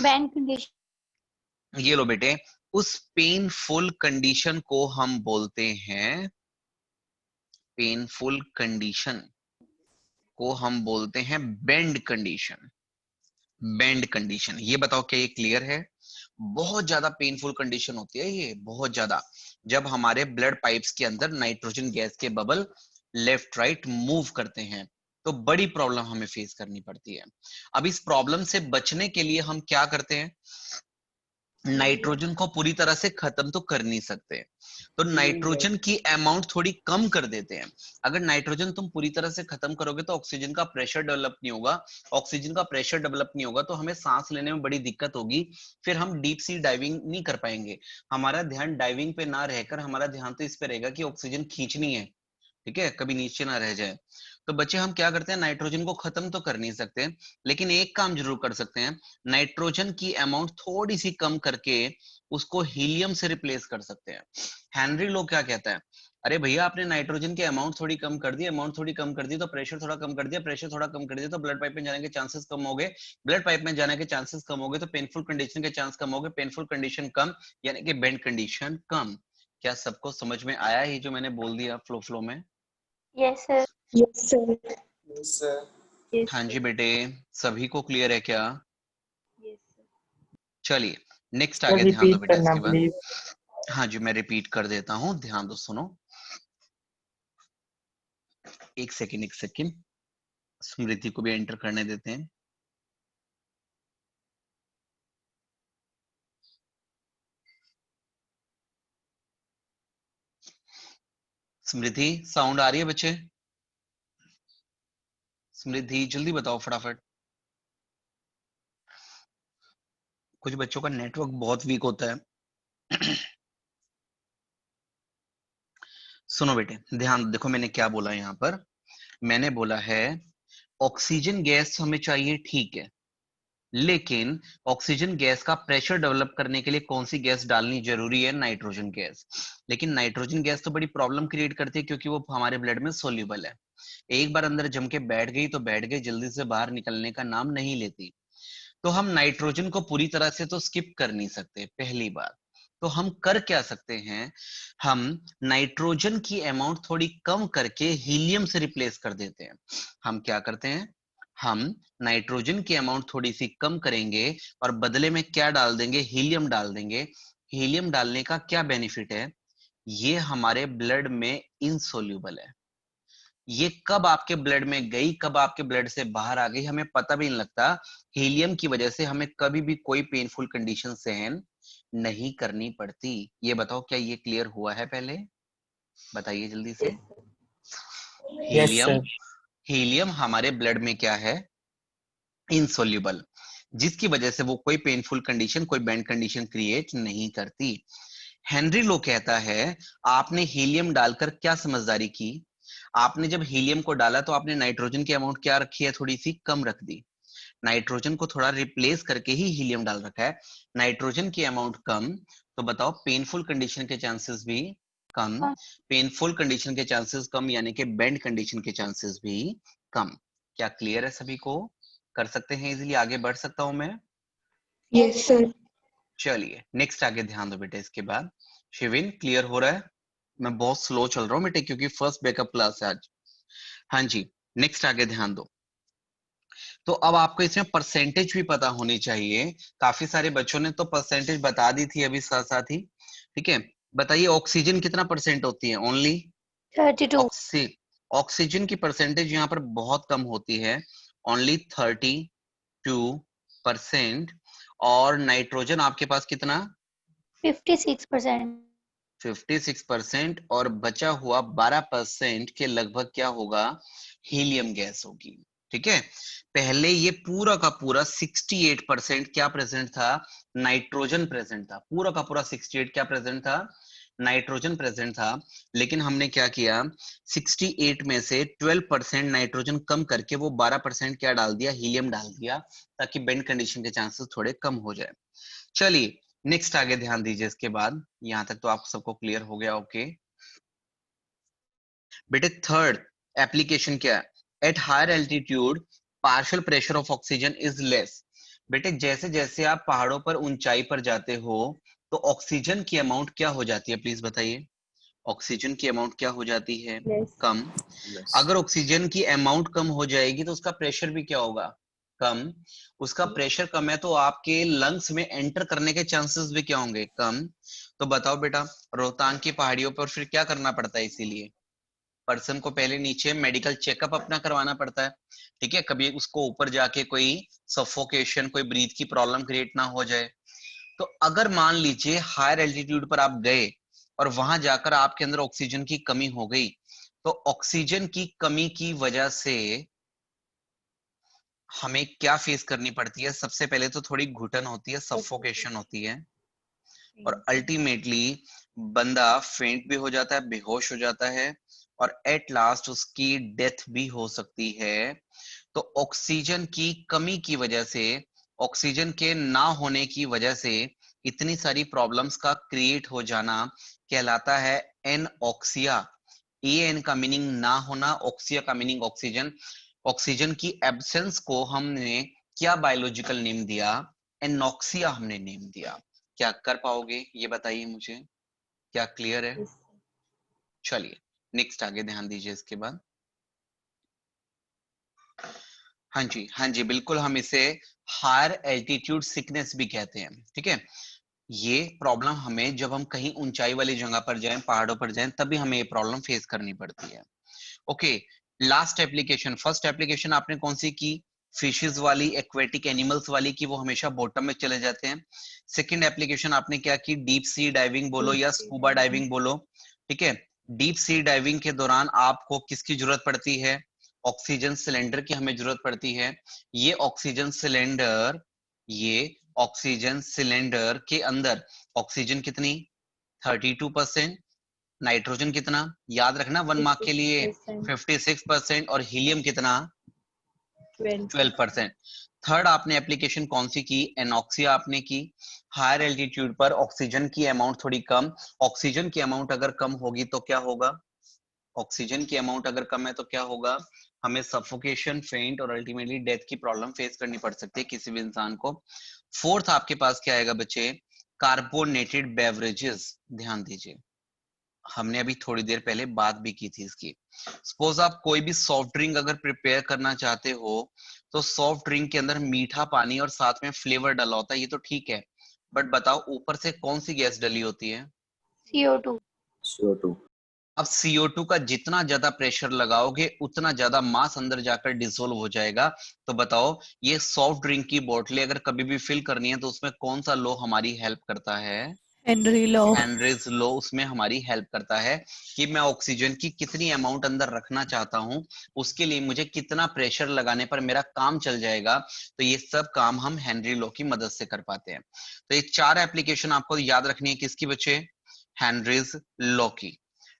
Band condition. ये लो बेटे, उस पेनफुल कंडीशन को हम बोलते हैं, पेनफुल कंडीशन को हम बोलते हैं बेंड कंडीशन। बेंड कंडीशन, ये बताओ क्या ये क्लियर है? बहुत ज्यादा पेनफुल कंडीशन होती है ये, बहुत ज्यादा, जब हमारे ब्लड पाइप्स के अंदर नाइट्रोजन गैस के बबल लेफ्ट राइट मूव करते हैं, तो बड़ी प्रॉब्लम हमें फेस करनी पड़ती है। अब इस प्रॉब्लम से बचने के लिए हम क्या करते हैं, नाइट्रोजन को पूरी तरह से खत्म तो कर नहीं सकते, तो नाइट्रोजन की अमाउंट थोड़ी कम कर देते हैं। अगर नाइट्रोजन तुम पूरी तरह से खत्म करोगे तो ऑक्सीजन का प्रेशर डेवलप नहीं होगा, ऑक्सीजन का प्रेशर डेवलप नहीं होगा तो हमें सांस लेने में बड़ी दिक्कत होगी, फिर हम डीप सी डाइविंग नहीं कर पाएंगे। हमारा ध्यान डाइविंग पे ना रहकर हमारा ध्यान तो इस पे रहेगा कि ऑक्सीजन खींचनी है, ठीक है, कभी नीचे ना रह जाए। तो बच्चे हम क्या करते हैं, नाइट्रोजन को खत्म तो कर नहीं सकते, लेकिन एक काम जरूर कर सकते हैं, नाइट्रोजन की अमाउंट थोड़ी सी कम करके उसको हीलियम से रिप्लेस कर सकते हैं। हेनरी लो क्या कहता है, अरे भैया आपने नाइट्रोजन की अमाउंट थोड़ी कम कर दी, अमाउंट थोड़ी कम कर दी तो प्रेशर थोड़ा कम कर दिया, प्रेशर थोड़ा कम कर दिया तो ब्लड पाइप में जाने के चांसेस कम हो गए, ब्लड पाइप में जाने के चांसेस कम हो गए तो पेनफुल कंडीशन के चांस कम हो गए, पेनफुल कंडीशन कम यानी कि बेंड कंडीशन कम। क्या सबको समझ में आया ही जो मैंने बोल दिया फ्लो में? Yes sir. Yes, sir. Yes, sir. Yes, हाँ जी sir. बेटे, सभी को क्लियर है क्या? Yes, sir. चलिए नेक्स्ट सर आगे ध्यान दो रिपीट बेटा करना इसके बाद। प्लीज। हाँ जी मैं रिपीट कर देता हूँ, ध्यान दो सुनो। एक सेकंड एक सेकंड, स्मृति को भी एंटर करने देते हैं। स्मृति साउंड आ रही है बच्चे? स्मृति जल्दी बताओ फटाफट। कुछ बच्चों का नेटवर्क बहुत वीक होता है। सुनो बेटे ध्यान देखो, मैंने क्या बोला यहाँ पर, मैंने बोला है ऑक्सीजन गैस हमें चाहिए, ठीक है, लेकिन ऑक्सीजन गैस का प्रेशर डेवलप करने के लिए कौन सी गैस डालनी जरूरी है, नाइट्रोजन गैस। लेकिन नाइट्रोजन गैस तो बड़ी प्रॉब्लम क्रिएट करती है क्योंकि वो हमारे ब्लड में सोल्यूबल है, एक बार अंदर जम के बैठ गई तो बैठ गई, जल्दी से बाहर निकलने का नाम नहीं लेती। तो हम नाइट्रोजन को पूरी तरह से तो स्किप कर नहीं सकते, पहली बात। तो हम कर क्या सकते हैं, हम नाइट्रोजन की अमाउंट थोड़ी कम करके हीलियम से रिप्लेस कर देते हैं। हम क्या करते हैं, हम नाइट्रोजन की अमाउंट थोड़ी सी कम करेंगे और बदले में क्या डाल देंगे, हीलियम डाल देंगे। हीलियम डालने का क्या बेनिफिट है, ये हमारे ब्लड में इनसोल्यूबल है, ये कब आपके ब्लड में गई, कब आपके ब्लड से बाहर आ गई हमें पता भी नहीं लगता। हीलियम की वजह से हमें कभी भी कोई पेनफुल कंडीशन सहन नहीं करनी पड़ती। ये बताओ क्या ये क्लियर हुआ है पहले? बताइए जल्दी से। Yes, sir. Yes helium, sir. Helium हमारे ब्लड में क्या है, इनसोल्यूबल, जिसकी वजह से वो कोई पेनफुल कंडीशन, कोई बैंड कंडीशन क्रिएट नहीं करती। हेनरी लो कहता है आपने हीलियम डालकर क्या समझदारी की, आपने जब हीलियम को डाला तो आपने नाइट्रोजन की अमाउंट क्या रखी है, थोड़ी सी कम रख दी, नाइट्रोजन को थोड़ा रिप्लेस करके ही हीलियम डाल रखा है, नाइट्रोजन की अमाउंट कम, तो बताओ पेनफुल कंडीशन के चांसेस भी कम, कम। पेनफुल कंडीशन के चांसेस कम यानी कि बेंड कंडीशन के चांसेस भी कम। क्या क्लियर है सभी को? कर सकते हैं इजीली, आगे बढ़ सकता हूं मैं? Yes, sir. चलिए नेक्स्ट आगे ध्यान दो बेटे। इसके बाद शिविन क्लियर हो रहा है? मैं बहुत स्लो चल रहा हूँ बेटे क्योंकि फर्स्ट बैकअप क्लास है आज। हाँ जी, नेक्स्ट आगे ध्यान दो। तो अब आपको इसमें परसेंटेज भी पता होनी चाहिए, काफी सारे बच्चों ने तो परसेंटेज बता दी थी अभी साथ साथ ही, ठीक है। बताइए ऑक्सीजन कितना परसेंट होती है? ओनली 32। ऑक्सीजन की परसेंटेज यहाँ पर बहुत कम होती है, ओनली 32%। और नाइट्रोजन आपके पास कितना? 56%। 56%। और बचा हुआ 12% के लगभग क्या होगा? हीलियम गैस होगी, ठीक है। पहले ये पूरा का पूरा 68% क्या प्रेजेंट था? नाइट्रोजन प्रेजेंट था, पूरा का पूरा 68 क्या प्रेजेंट था? नाइट्रोजन प्रेजेंट था। लेकिन हमने क्या किया, 68 में से 12% नाइट्रोजन कम करके वो 12% क्या डाल दिया? हीलियम डाल दिया, ताकि बेंड कंडीशन के चांसेस थोड़े कम हो जाए। चलिए नेक्स्ट आगे ध्यान दीजिए। इसके बाद यहां तक तो आप सबको क्लियर हो गया? ओके बेटे थर्ड एप्लीकेशन क्या है? At higher altitude partial pressure of oxygen is less. बेटे जैसे जैसे आप पहाड़ों पर ऊंचाई पर जाते हो तो ऑक्सीजन की अमाउंट क्या हो जाती है? प्लीज बताइए, ऑक्सीजन की अमाउंट क्या हो जाती है? Yes. कम। अगर ऑक्सीजन की अमाउंट कम हो जाएगी तो उसका प्रेशर भी क्या होगा? कम। उसका प्रेशर कम है तो आपके लंग्स में एंटर करने के चांसेस भी क्या होंगे? कम। तो बताओ बेटा, रोहतांग की पहाड़ियों पर फिर क्या करना पड़ता है? इसीलिए पर्सन को पहले नीचे मेडिकल चेकअप अपना करवाना पड़ता है, ठीक है, कभी उसको ऊपर जाके कोई सफोकेशन, कोई ब्रीथ की प्रॉब्लम क्रिएट ना हो जाए। तो अगर मान लीजिए हायर एल्टीट्यूड पर आप गए और वहां जाकर आपके अंदर ऑक्सीजन की कमी हो गई, तो ऑक्सीजन की कमी की वजह से हमें क्या फेस करनी पड़ती है? सबसे पहले तो थोड़ी घुटन होती है, सफोकेशन होती है, और अल्टीमेटली बंदा फेंट भी हो जाता है, बेहोश हो जाता है, और एट लास्ट उसकी डेथ भी हो सकती है। तो ऑक्सीजन की कमी की वजह से, ऑक्सीजन के ना होने की वजह से इतनी सारी प्रॉब्लम्स का क्रिएट हो जाना कहलाता है एनऑक्सिया। एन का मीनिंग ना होना, ऑक्सिया का मीनिंग ऑक्सीजन। ऑक्सीजन की एब्सेंस को हमने क्या बायोलॉजिकल नेम दिया? एनॉक्सिया हमने नेम दिया। क्या कर पाओगे ये बताइए मुझे, क्या क्लियर है? Yes. चलिए नेक्स्ट आगे ध्यान दीजिए। इसके बाद हाँ जी, हाँ जी बिल्कुल, हम इसे हायर एल्टीट्यूड सिकनेस भी कहते हैं, ठीक है। ये प्रॉब्लम हमें जब हम कहीं ऊंचाई वाली जगह पर जाएं, पहाड़ों पर जाएं, तभी हमें ये प्रॉब्लम फेस करनी पड़ती है। Okay, last application, first application आपने कौन सी की? फिशेस वाली, एक्वेटिक एनिमल्स वाली की, वो हमेशा बॉटम में चले जाते हैं। सेकंड एप्लीकेशन आपने क्या की? डीप सी डाइविंग बोलो Deep या sea स्कूबा diving. डाइविंग बोलो, ठीक है। डीप सी डाइविंग के दौरान आपको किसकी जरूरत पड़ती है? ऑक्सीजन सिलेंडर की हमें जरूरत पड़ती है। ये ऑक्सीजन सिलेंडर, ये ऑक्सीजन सिलेंडर के अंदर ऑक्सीजन कितनी? 32%। नाइट्रोजन कितना? याद रखना 1 मार्क के लिए 56%. 56%। और हीलियम कितना? 12. 12%। थर्ड आपने एप्लीकेशन कौन सी की? एनॉक्सिया आपने की। हायर एल्टीट्यूड पर ऑक्सीजन की अमाउंट थोड़ी कम, ऑक्सीजन की अमाउंट अगर कम होगी तो क्या होगा? ऑक्सीजन की अमाउंट अगर कम है तो क्या होगा? हमें सफोकेशन, फेंट और अल्टीमेटली डेथ की प्रॉब्लम फेस करनी पड़ सकती है किसी भी इंसान को। फोर्थ आपके पास क्या आएगा बच्चे? Carbonated beverages. ध्यान दीजिए, हमने अभी थोड़ी देर पहले बात भी की थी इसकी। सपोज आप कोई भी सॉफ्ट ड्रिंक अगर प्रिपेयर करना चाहते हो तो सॉफ्ट ड्रिंक के अंदर मीठा पानी और साथ में फ्लेवर डाला होता है, ये तो ठीक है, बट बताओ ऊपर से कौन सी गैस डली होती है? CO2। CO2. अब CO2 का जितना ज्यादा प्रेशर लगाओगे उतना ज्यादा मास अंदर जाकर डिसोल्व हो जाएगा। तो बताओ ये सॉफ्ट ड्रिंक की बोतलें अगर कभी भी फिल करनी है तो उसमें कौन सा लॉ हमारी हेल्प करता है? Henry law. हेनरीज लॉ उसमें हमारी हेल्प करता है कि मैं ऑक्सीजन की कितनी अमाउंट अंदर रखना चाहता हूं, उसके लिए मुझे कितना प्रेशर लगाने पर मेरा काम चल जाएगा। तो ये सब काम हम हेनरी लॉ की मदद से कर पाते हैं। तो ये चार एप्लीकेशन आपको याद रखनी है, किसकी बच्चे? हेनरीज लॉ की।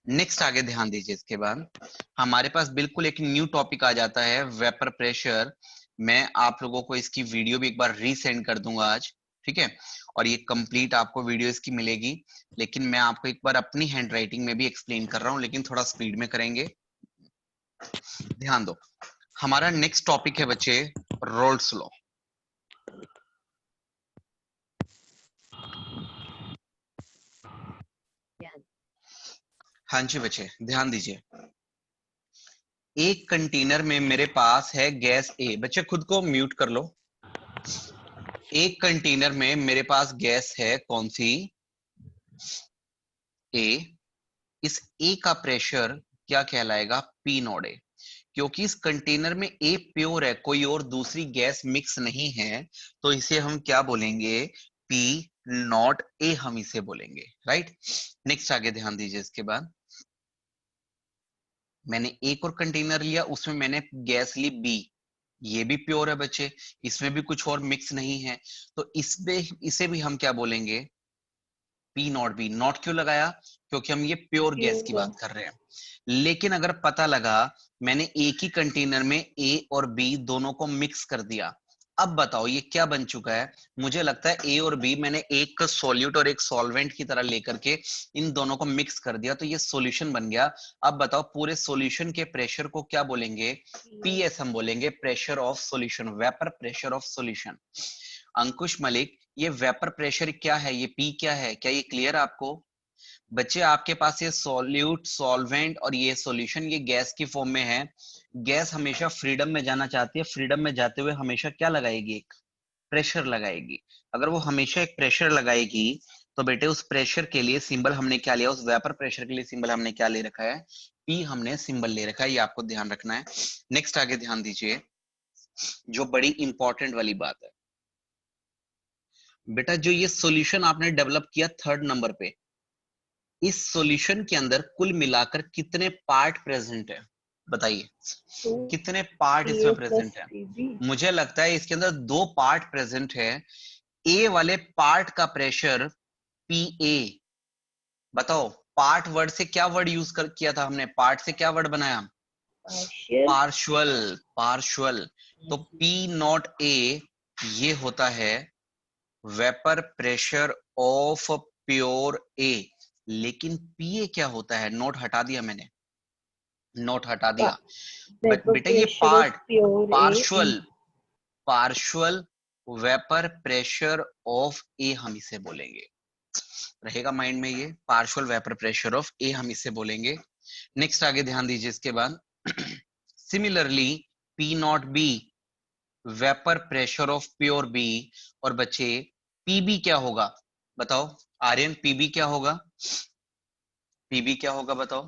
नेक्स्ट आगे ध्यान दीजिए, इसके बाद हमारे पास बिल्कुल एक न्यू टॉपिक आ जाता है, वेपर प्रेशर। मैं आप लोगों को इसकी वीडियो भी एक बार रीसेंड कर दूंगा आज, ठीक है, और ये कंप्लीट आपको वीडियो इसकी मिलेगी। लेकिन मैं आपको एक बार अपनी हैंड राइटिंग में भी एक्सप्लेन कर रहा हूं, लेकिन थोड़ा स्पीड में करेंगे, ध्यान दो। हमारा नेक्स्ट टॉपिक है बच्चे रोल्स लॉ। हाँ जी बच्चे ध्यान दीजिए, एक कंटेनर में मेरे पास है गैस ए। बच्चे खुद को म्यूट कर लो। एक कंटेनर में मेरे पास गैस है, कौन सी? ए। इस ए का प्रेशर क्या कहलाएगा? पी नॉट ए। क्योंकि इस कंटेनर में ए प्योर है, कोई और दूसरी गैस मिक्स नहीं है, तो इसे हम क्या बोलेंगे? पी नॉट ए हम इसे बोलेंगे, राइट। नेक्स्ट आगे ध्यान दीजिए, इसके बाद मैंने एक और कंटेनर लिया, उसमें मैंने गैस ली बी, ये भी प्योर है बच्चे, इसमें भी कुछ और मिक्स नहीं है, तो इसमें इसे भी हम क्या बोलेंगे? P not B. नॉट क्यों लगाया? क्योंकि हम ये प्योर गैस की बात कर रहे हैं। लेकिन अगर पता लगा मैंने एक ही कंटेनर में ए और बी दोनों को मिक्स कर दिया, अब बताओ ये क्या बन चुका है? मुझे लगता है ए और बी मैंने एक सॉल्यूट और एक सॉल्वेंट की तरह लेकर के इन दोनों को मिक्स कर दिया, तो ये सॉल्यूशन बन गया। अब बताओ पूरे सॉल्यूशन के प्रेशर को क्या बोलेंगे? पीएस हम बोलेंगे, pressure of solution, vapour pressure of solution. Ankush Malik, ये वेपर प्रेशर क्या है, ये पी क्या है, क्या ये क्लियर आपको? बच्चे आपके पास ये सॉल्यूट, सॉल्वेंट और ये सॉल्यूशन, ये गैस की फॉर्म में है। गैस हमेशा फ्रीडम में जाना चाहती है, फ्रीडम में जाते हुए हमेशा क्या लगाएगी? एक प्रेशर लगाएगी। अगर वो हमेशा एक प्रेशर लगाएगी, तो बेटे उस प्रेशर के लिए सिंबल हमने क्या लिया? उस वेपर प्रेशर के लिए सिंबल हमने क्या ले रखा है? पी हमने सिंबल ले रखा है, ये आपको ध्यान रखना है। नेक्स्ट आगे ध्यान दीजिए, जो बड़ी इंपॉर्टेंट वाली बात है बेटा, जो ये सॉल्यूशन आपने डेवलप किया थर्ड नंबर पे, इस सॉल्यूशन के अंदर कुल मिलाकर कितने पार्ट प्रेजेंट है? बताइए कितने पार्ट इसमें प्रेजेंट है? मुझे लगता है इसके अंदर दो पार्ट प्रेजेंट है। ए वाले पार्ट का प्रेशर पी ए। बताओ पार्ट वर्ड से क्या वर्ड यूज कर किया था हमने? पार्ट से क्या वर्ड बनाया? पार्शुअल। पार्शुअल। तो पी नॉट ए ये होता है वेपर प्रेशर ऑफ प्योर ए। लेकिन पीए क्या होता है? नोट हटा दिया मैंने, नोट हटा दिया। बेटा ये part, partial, partial vapour pressure of A हम इसे बोलेंगे, रहेगा माइंड में ये, partial vapour pressure of A हम इसे बोलेंगे। नेक्स्ट आगे ध्यान दीजिए, इसके बाद similarly P not B vapour pressure of pure B. और बच्चे पीबी क्या होगा? बताओ आर्यन, पीबी क्या होगा? पीबी क्या होगा बताओ?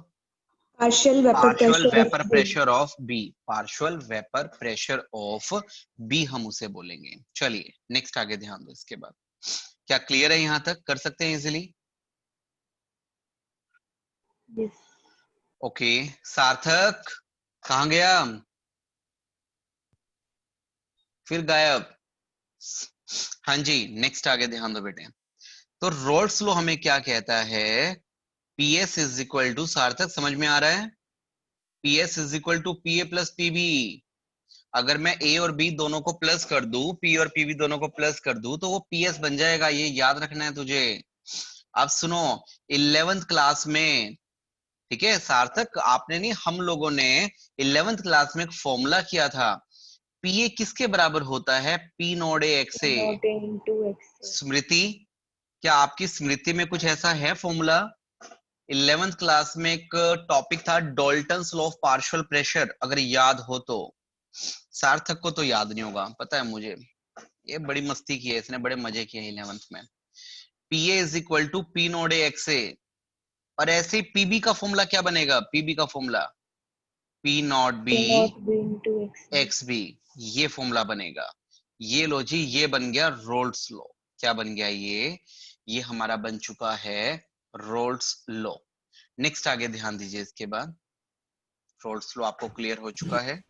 Partial vapor partial pressure vapour of B. Pressure of B, partial vapour pressure of B हम उसे बोलेंगे। चलिए नेक्स्ट आगे ध्यान दो, इसके बाद क्या क्लियर है? यहां तक कर सकते हैं इजिली? Yes. ओके सार्थक कहां गया? फिर गायब। हाँ जी नेक्स्ट आगे ध्यान दो बेटे। तो रोल्स लॉ हमें क्या कहता है? पीएस इज इक्वल टू, सार्थक समझ में आ रहा है? PS is equal to PA plus PB. अगर मैं ए और बी दोनों को प्लस कर दूं, पी और पीबी दोनों को प्लस कर दूं, तो वो पीएस बन जाएगा, ये याद रखना है तुझे। अब सुनो, 11th क्लास में, ठीक है सार्थक, आपने नहीं, हम लोगों ने 11th क्लास में एक फॉर्मूला किया था, पीए किसके बराबर होता है? P naught A X A. Not into X. स्मृति, क्या आपकी स्मृति में कुछ ऐसा है फॉर्मूला? 11th क्लास में एक टॉपिक था Dalton's law of partial pressure, अगर याद हो तो। सार्थक को तो याद नहीं होगा, पता है मुझे, ये बड़ी मस्ती की है इसने, बड़े मजे किए 11th में। PA is equal to P naught A X A. और ऐसे ही पीबी का फॉर्मूला क्या बनेगा? पीबी का formula P not B P not B into X. X B, ये फॉर्मूला बनेगा। ये लो जी, ये बन गया रोल्स लॉ। क्या बन गया ये हमारा बन चुका है रोल्स लॉ। नेक्स्ट आगे ध्यान दीजिए, इसके बाद रोल्स लॉ आपको क्लियर हो चुका है।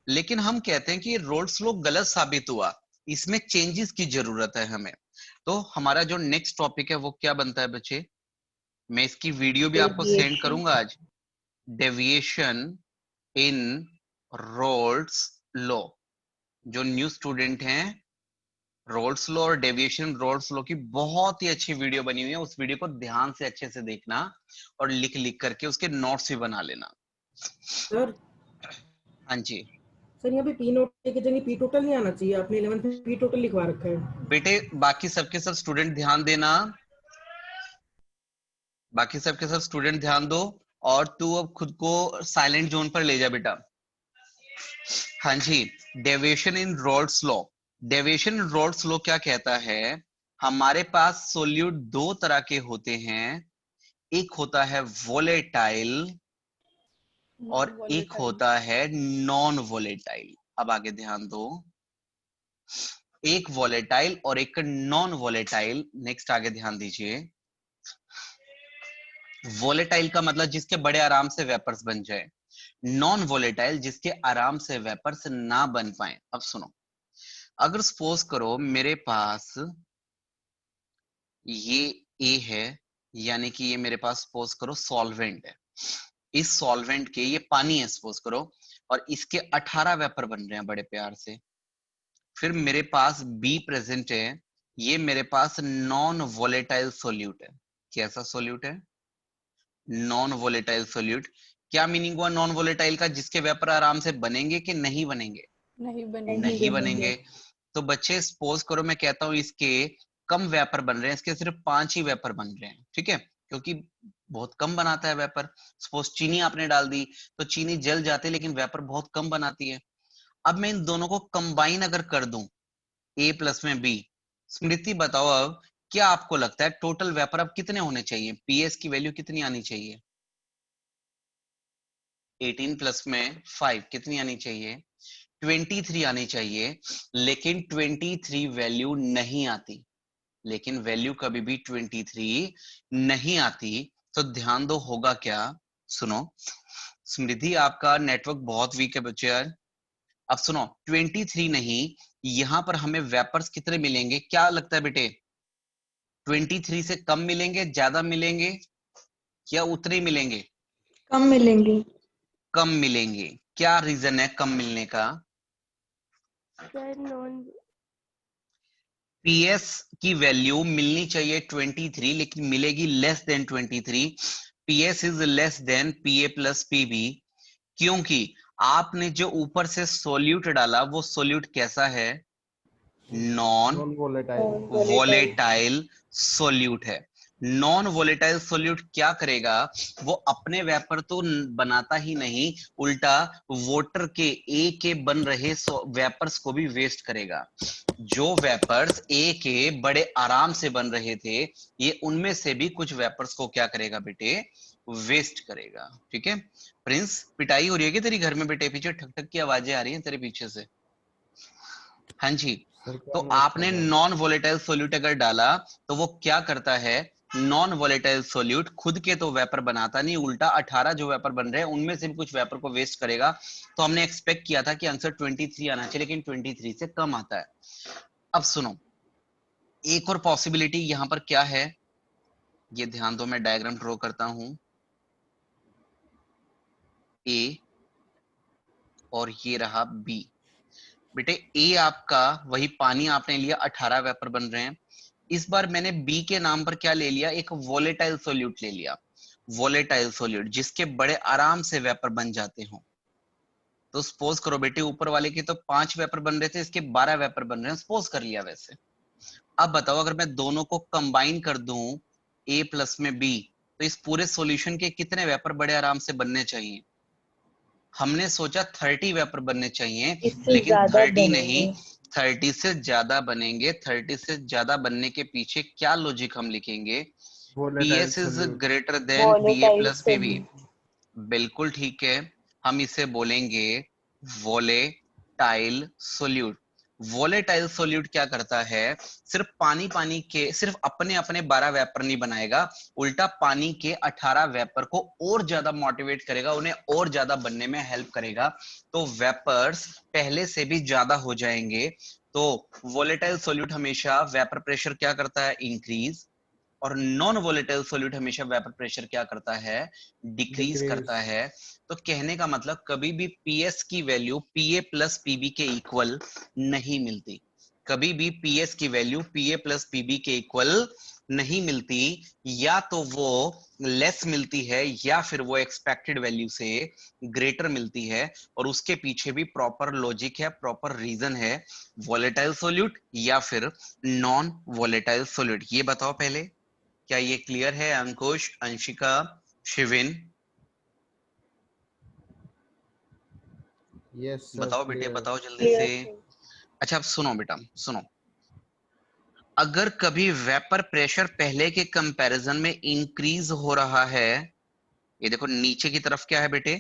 लेकिन हम कहते हैं कि रोल्स लॉ गलत साबित हुआ, इसमें चेंजेस की जरूरत है हमें। तो हमारा जो नेक्स्ट टॉपिक है वो क्या बनता है बच्चे, मैं इसकी वीडियो भी आपको सेंड Deviation. करूंगा आज। डेविएशन इन रोल्स लॉ। जो न्यू स्टूडेंट हैं, रोल्स लॉ और डेविएशन रोल्स लॉ की बहुत ही अच्छी वीडियो बनी हुई है, उस वीडियो को ध्यान से अच्छे से देखना और लिख लिख करके उसके नोट्स भी बना लेना। सर हाँ जी सर यहाँ पे पी नोट के जगह पी टोटल नहीं आना चाहिए, आपने 11th में पी टोटल लिखवा रखा है। बेटे, बाकी सबके सब स्टूडेंट ध्यान देना, बाकी सबके सब स्टूडेंट ध्यान दो, और तू अब खुद को साइलेंट जोन पर ले जा बेटा। हाँ जी, डेविएशन इन रोल्स लॉ। डेविएशन इन रोल्स लॉ क्या कहता है, हमारे पास सोल्यूट दो तरह के होते हैं, एक होता है वोलेटाइल और एक होता है नॉन वोलेटाइल। अब आगे ध्यान दो, एक वोलेटाइल और एक नॉन वोलेटाइल। नेक्स्ट आगे ध्यान दीजिए। वोलेटाइल का मतलब जिसके बड़े आराम से वेपर्स बन जाए, नॉन वोलेटाइल जिसके आराम से वेपर्स ना बन पाए। अब सुनो, अगर सपोज करो मेरे पास ये ए है, यानी कि ये मेरे पास सपोज करो सॉल्वेंट है, इस सॉल्वेंट के, ये पानी है सपोज करो, और इसके 18 वेपर बन रहे हैं बड़े प्यार से। फिर मेरे पास बी प्रेजेंट है, ये मेरे पास नॉन वोलेटाइल सोल्यूट है। कैसा सोल्यूट है? Non volatile solute. क्या मीनिंग हुआ नॉन वोलेटाइल का? जिसके वेपर आराम से बनेंगे कि नहीं बनेंगे? नहीं बनेंगे। तो बच्चे सपोज करो मैं कहता हूं इसके कम वेपर बन रहे हैं, इसके सिर्फ 5 ही वेपर बन रहे हैं, ठीक है, क्योंकि बहुत कम बनाता है वेपर। सपोज चीनी आपने डाल दी तो चीनी जल जाती है लेकिन वेपर बहुत कम बनाती है। अब मैं इन दोनों को कंबाइन अगर कर दूं, ए प्लस में बी, स्मृति बताओ अब क्या आपको लगता है टोटल वेपर अब कितने होने चाहिए? पीएस की वैल्यू कितनी आनी चाहिए? 18 प्लस में 5 कितनी आनी चाहिए? 23 आनी चाहिए। लेकिन 23 वैल्यू नहीं आती, लेकिन वैल्यू कभी भी 23 नहीं आती। तो ध्यान दो होगा क्या, सुनो। स्मृति आपका नेटवर्क बहुत वीक है बच्चे यार। अब सुनो, 23 नहीं, यहां पर हमें वेपर्स कितने मिलेंगे? क्या लगता है बेटे, 23 से कम मिलेंगे, ज्यादा मिलेंगे, या उतने ही मिलेंगे? कम मिलेंगे। कम मिलेंगे। क्या रीजन है कम मिलने का? पीएस की वैल्यू मिलनी चाहिए 23, लेकिन मिलेगी less than 23। PS is less than PA plus PB, क्योंकि आपने जो ऊपर से सोल्यूट डाला वो सोल्यूट कैसा है? नॉन वोलेटाइल सोल्यूट है। नॉन वोलेटाइल सोल्यूट क्या करेगा, वो अपने वेपर तो बनाता ही नहीं, उल्टा वाटर के ए के बन रहे वेपर्स को भी वेस्ट करेगा। जो वेपर्स ए के बड़े आराम से बन रहे थे, ये उनमें से भी कुछ वेपर्स को क्या करेगा बेटे? वेस्ट करेगा। ठीक है प्रिंस, पिटाई हो रही है कि तेरी घर में बेटे? पीछे ठक ठक की आवाजें आ रही हैं तेरे पीछे से। हाँ जी, तो आपने नॉन वोलेटाइल सोल्यूट अगर डाला तो वो क्या करता है, नॉन वोलेटाइल सोल्यूट खुद के तो वेपर बनाता नहीं, उल्टा 18 जो वेपर बन रहे हैं उनमें से भी कुछ वेपर को वेस्ट करेगा। तो हमने एक्सपेक्ट किया था कि आंसर 23 आना चाहिए, लेकिन 23 से कम आता है। अब सुनो, एक और पॉसिबिलिटी यहां पर क्या है, ये ध्यान दो, मैं डायग्राम ड्रॉ करता हूं। ए और ये रहा बी। बेटे ए आपका वही पानी आपने लिया, 18 वेपर बन रहे हैं। इस बार मैंने बी के नाम पर क्या ले लिया, एक वोलेटाइल सोल्यूट ले लिया। वोलेटाइल सोल्यूट जिसके बड़े आराम से वेपर बन जाते हो। तो सपोज करो बेटे, ऊपर वाले के तो 5 वेपर बन रहे थे, इसके 12 वेपर बन रहे हैं, सपोज कर लिया वैसे। अब बताओ अगर मैं दोनों को कंबाइन कर दूं, ए प्लस में बी, तो इस पूरे सॉल्यूशन के कितने वेपर बड़े आराम से बनने चाहिए? हमने सोचा 30 वेपर बनने चाहिए, इससे लेकिन ज्यादा 30 नहीं, बनेंगे। 30 से ज्यादा बनेंगे। 30 से ज्यादा बनने के पीछे क्या लॉजिक हम लिखेंगे? PS is greater than PA Volatile plus PB. solute. बिल्कुल ठीक है, हम इसे बोलेंगे वोलेटाइल सोल्यूट। वोलेटाइल सोल्यूट क्या करता है, सिर्फ पानी के सिर्फ अपने अपने 12 वेपर नहीं बनाएगा, उल्टा पानी के 18 वेपर को और ज्यादा मोटिवेट करेगा, उन्हें और ज्यादा बनने में हेल्प करेगा। तो वेपर्स पहले से भी ज्यादा हो जाएंगे, तो वोलेटाइल सॉल्यूट हमेशा वेपर प्रेशर क्या करता है, इंक्रीज, और नॉन वोलेटाइल सॉल्यूट हमेशा वेपर प्रेशर क्या करता है, डिक्रीज करता है। तो कहने का मतलब कभी भी पीएस की वैल्यू पीए प्लस पीबी के इक्वल नहीं मिलती, कभी भी पीएस की वैल्यू पीए प्लस पीबी के इक्वल नहीं मिलती, या तो वो लेस मिलती है या फिर वो एक्सपेक्टेड वैल्यू से ग्रेटर मिलती है, और उसके पीछे भी प्रॉपर लॉजिक है, प्रॉपर रीजन है, वोलेटाइल सॉल्यूट या फिर नॉन वोलेटाइल सॉल्यूट। ये बताओ पहले, क्या ये क्लियर है? अंकुश, अंशिका, शिविन, Yes, sir. बताओ बेटे, Clear. बताओ जल्दी Clear, से। sir. अच्छा अब सुनो बेटा, सुनो, अगर कभी वेपर प्रेशर पहले के कंपैरिजन में इंक्रीज हो रहा है, ये देखो नीचे की तरफ क्या है बेटे,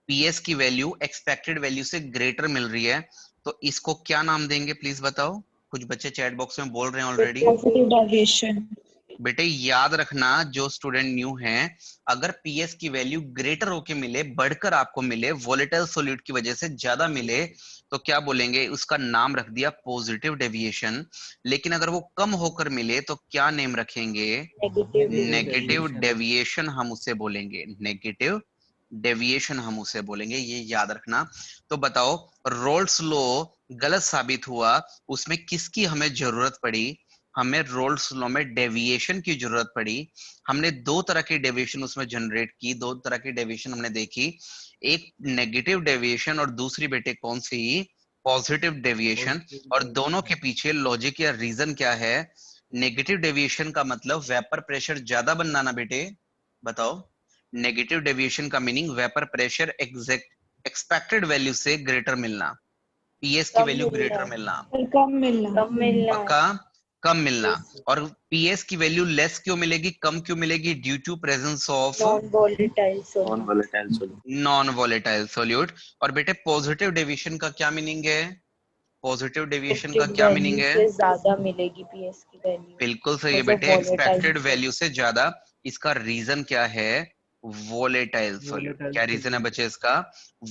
पीएस की वैल्यू एक्सपेक्टेड वैल्यू से ग्रेटर मिल रही है, तो इसको क्या नाम देंगे प्लीज बताओ? कुछ बच्चे चैट बॉक्स में बोल रहे हैं ऑलरेडी। Positive deviation. बेटे याद रखना, जो स्टूडेंट न्यू हैं, अगर पीएस की वैल्यू ग्रेटर होके मिले, बढ़कर आपको मिले, वोलेटाइल सॉल्यूट की वजह से ज्यादा मिले, तो क्या बोलेंगे? उसका नाम रख दिया पॉजिटिव डेविएशन। लेकिन अगर वो कम होकर मिले तो क्या नेम रखेंगे? Negative negative deviation. डेविएशन हम उसे बोलेंगे, नेगेटिव डेविएशन हम उसे बोलेंगे, ये याद रखना। तो बताओ, रोल्स लॉ गलत साबित हुआ, उसमें किसकी हमें जरूरत पड़ी? हमें रोल्स लॉ में डेविएशन की जरूरत पड़ी। हमने दो तरह की डेविएशन उसमें जनरेट की, दो तरह की डेविएशन हमने देखी, एक नेगेटिव डेविएशन और दूसरी बेटे कौन सी? Positive deviation. और दोनों के पीछे लॉजिक या रीजन क्या है? नेगेटिव डेविएशन का मतलब वेपर प्रेशर ज्यादा बनना ना बेटे, बताओ। नेगेटिव डेविएशन का meaning vapour pressure exact expected value से ग्रेटर मिलना, पीएस की वैल्यू ग्रेटर मिलना, Sir, कम मिलना. पक्का कम मिलना। Yes, sir. और पीएस की वैल्यू लेस क्यों मिलेगी, कम क्यों मिलेगी? Due to presence of Non-volatile solute. Non-volatile solute. Non volatile solute. और बेटे पॉजिटिव डेविएशन का क्या मीनिंग है? पॉजिटिव डेविएशन का क्या मीनिंग है? से ज्यादा मिलेगी पीएस की वैल्यू. बिल्कुल सही है मतलब बेटे, एक्सपेक्टेड volatile वैल्यू से ज्यादा। इसका रीजन क्या है? Volatile solute. Volatile क्या रीजन है solute. बच्चे इसका?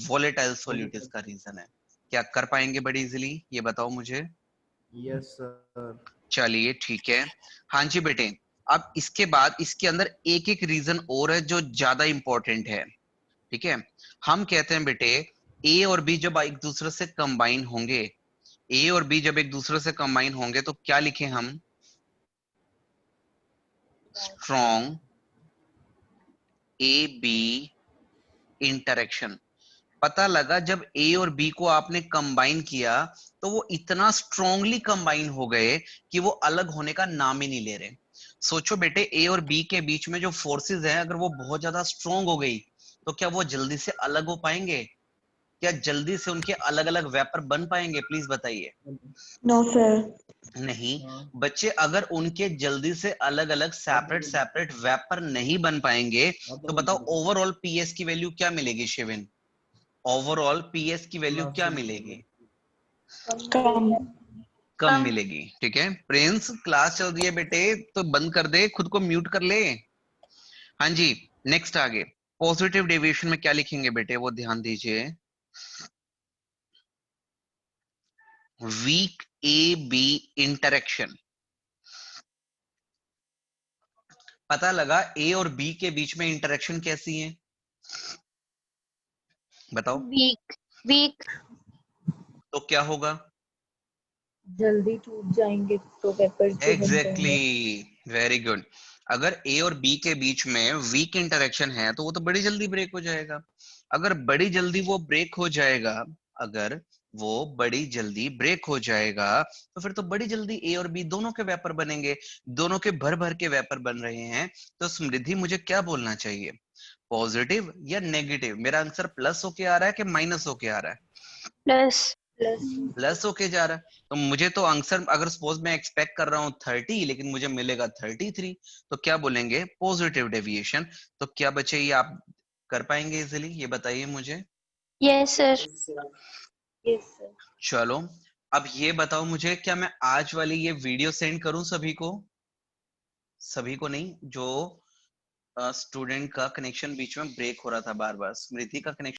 Volatile solute Volatile. इसका रीजन है। क्या कर पाएंगे बड़ी इजीली, ये बताओ मुझे। Yes, sir. चलिए ठीक है। हाँ जी बेटे, अब इसके बाद इसके अंदर एक एक रीजन और है जो ज्यादा इंपॉर्टेंट है, ठीक है। हम कहते हैं बेटे, ए और बी जब एक दूसरे से कंबाइन होंगे, ए और बी जब एक दूसरे से कंबाइन होंगे तो क्या लिखें हम? स्ट्रॉन्ग ए बी इंटरेक्शन। पता लगा जब ए और बी को आपने कंबाइन किया तो वो इतना स्ट्रांगली कंबाइन हो गए कि वो अलग होने का नाम ही नहीं ले रहे। सोचो बेटे, ए और बी के बीच में जो फोर्सेस हैं, अगर वो बहुत ज्यादा स्ट्रांग हो गई तो क्या वो जल्दी से अलग हो पाएंगे? क्या जल्दी से उनके अलग अलग वेपर बन पाएंगे? प्लीज बताइए। No, sir. नहीं बच्चे, अगर उनके जल्दी से अलग अलग सेपरेट सेपरेट वेपर नहीं बन पाएंगे तो बताओ ओवरऑल पीएस की वैल्यू क्या मिलेगी शिविन? ओवरऑल पीएस की वैल्यू क्या मिलेगी? कम. कम मिलेगी, ठीक है। प्रिंस, क्लास चल रही है बेटे, तो बंद कर दे, खुद को म्यूट कर ले। हाँ जी, नेक्स्ट आगे पॉजिटिव डेविएशन में क्या लिखेंगे बेटे, वो ध्यान दीजिए। Weak A B interaction. पता लगा ए और बी के बीच में इंटरेक्शन कैसी है, बताओ। weak, weak, तो क्या होगा? जल्दी टूट जाएंगे तो वेपर जो बन एग्जैक्टली, जाएंगे. Very good. अगर ए और बी के बीच में वीक इंटरेक्शन है तो वो तो बड़ी जल्दी ब्रेक हो जाएगा। अगर बड़ी जल्दी वो ब्रेक हो जाएगा, अगर वो बड़ी जल्दी ब्रेक हो जाएगा तो फिर तो बड़ी जल्दी ए और बी दोनों के वेपर बनेंगे, दोनों के भर भर के वेपर बन रहे हैं। तो स्मृति मुझे क्या बोलना चाहिए, पॉजिटिव या नेगेटिव? मेरा आंसर प्लस होके आ रहा है कि माइनस होके आ रहा है? plus, प्लस होके जा रहा है। तो मुझे तो आंसर, अगर सपोज मैं एक्सपेक्ट कर रहा हूँ 30 लेकिन मुझे मिलेगा 33, तो क्या बोलेंगे? Positive deviation. तो क्या बच्चे ये आप कर पाएंगे इजिली, ये बताइए मुझे। yes sir, Yes, sir. चलो अब ये बताओ मुझे, क्या मैं आज वाली ये वीडियो सेंड करूं सभी को? सभी को नहीं, जो स्टूडेंट का कनेक्शन बीच में ब्रेक हो रहा था बार बार, स्मृति का कनेक्शन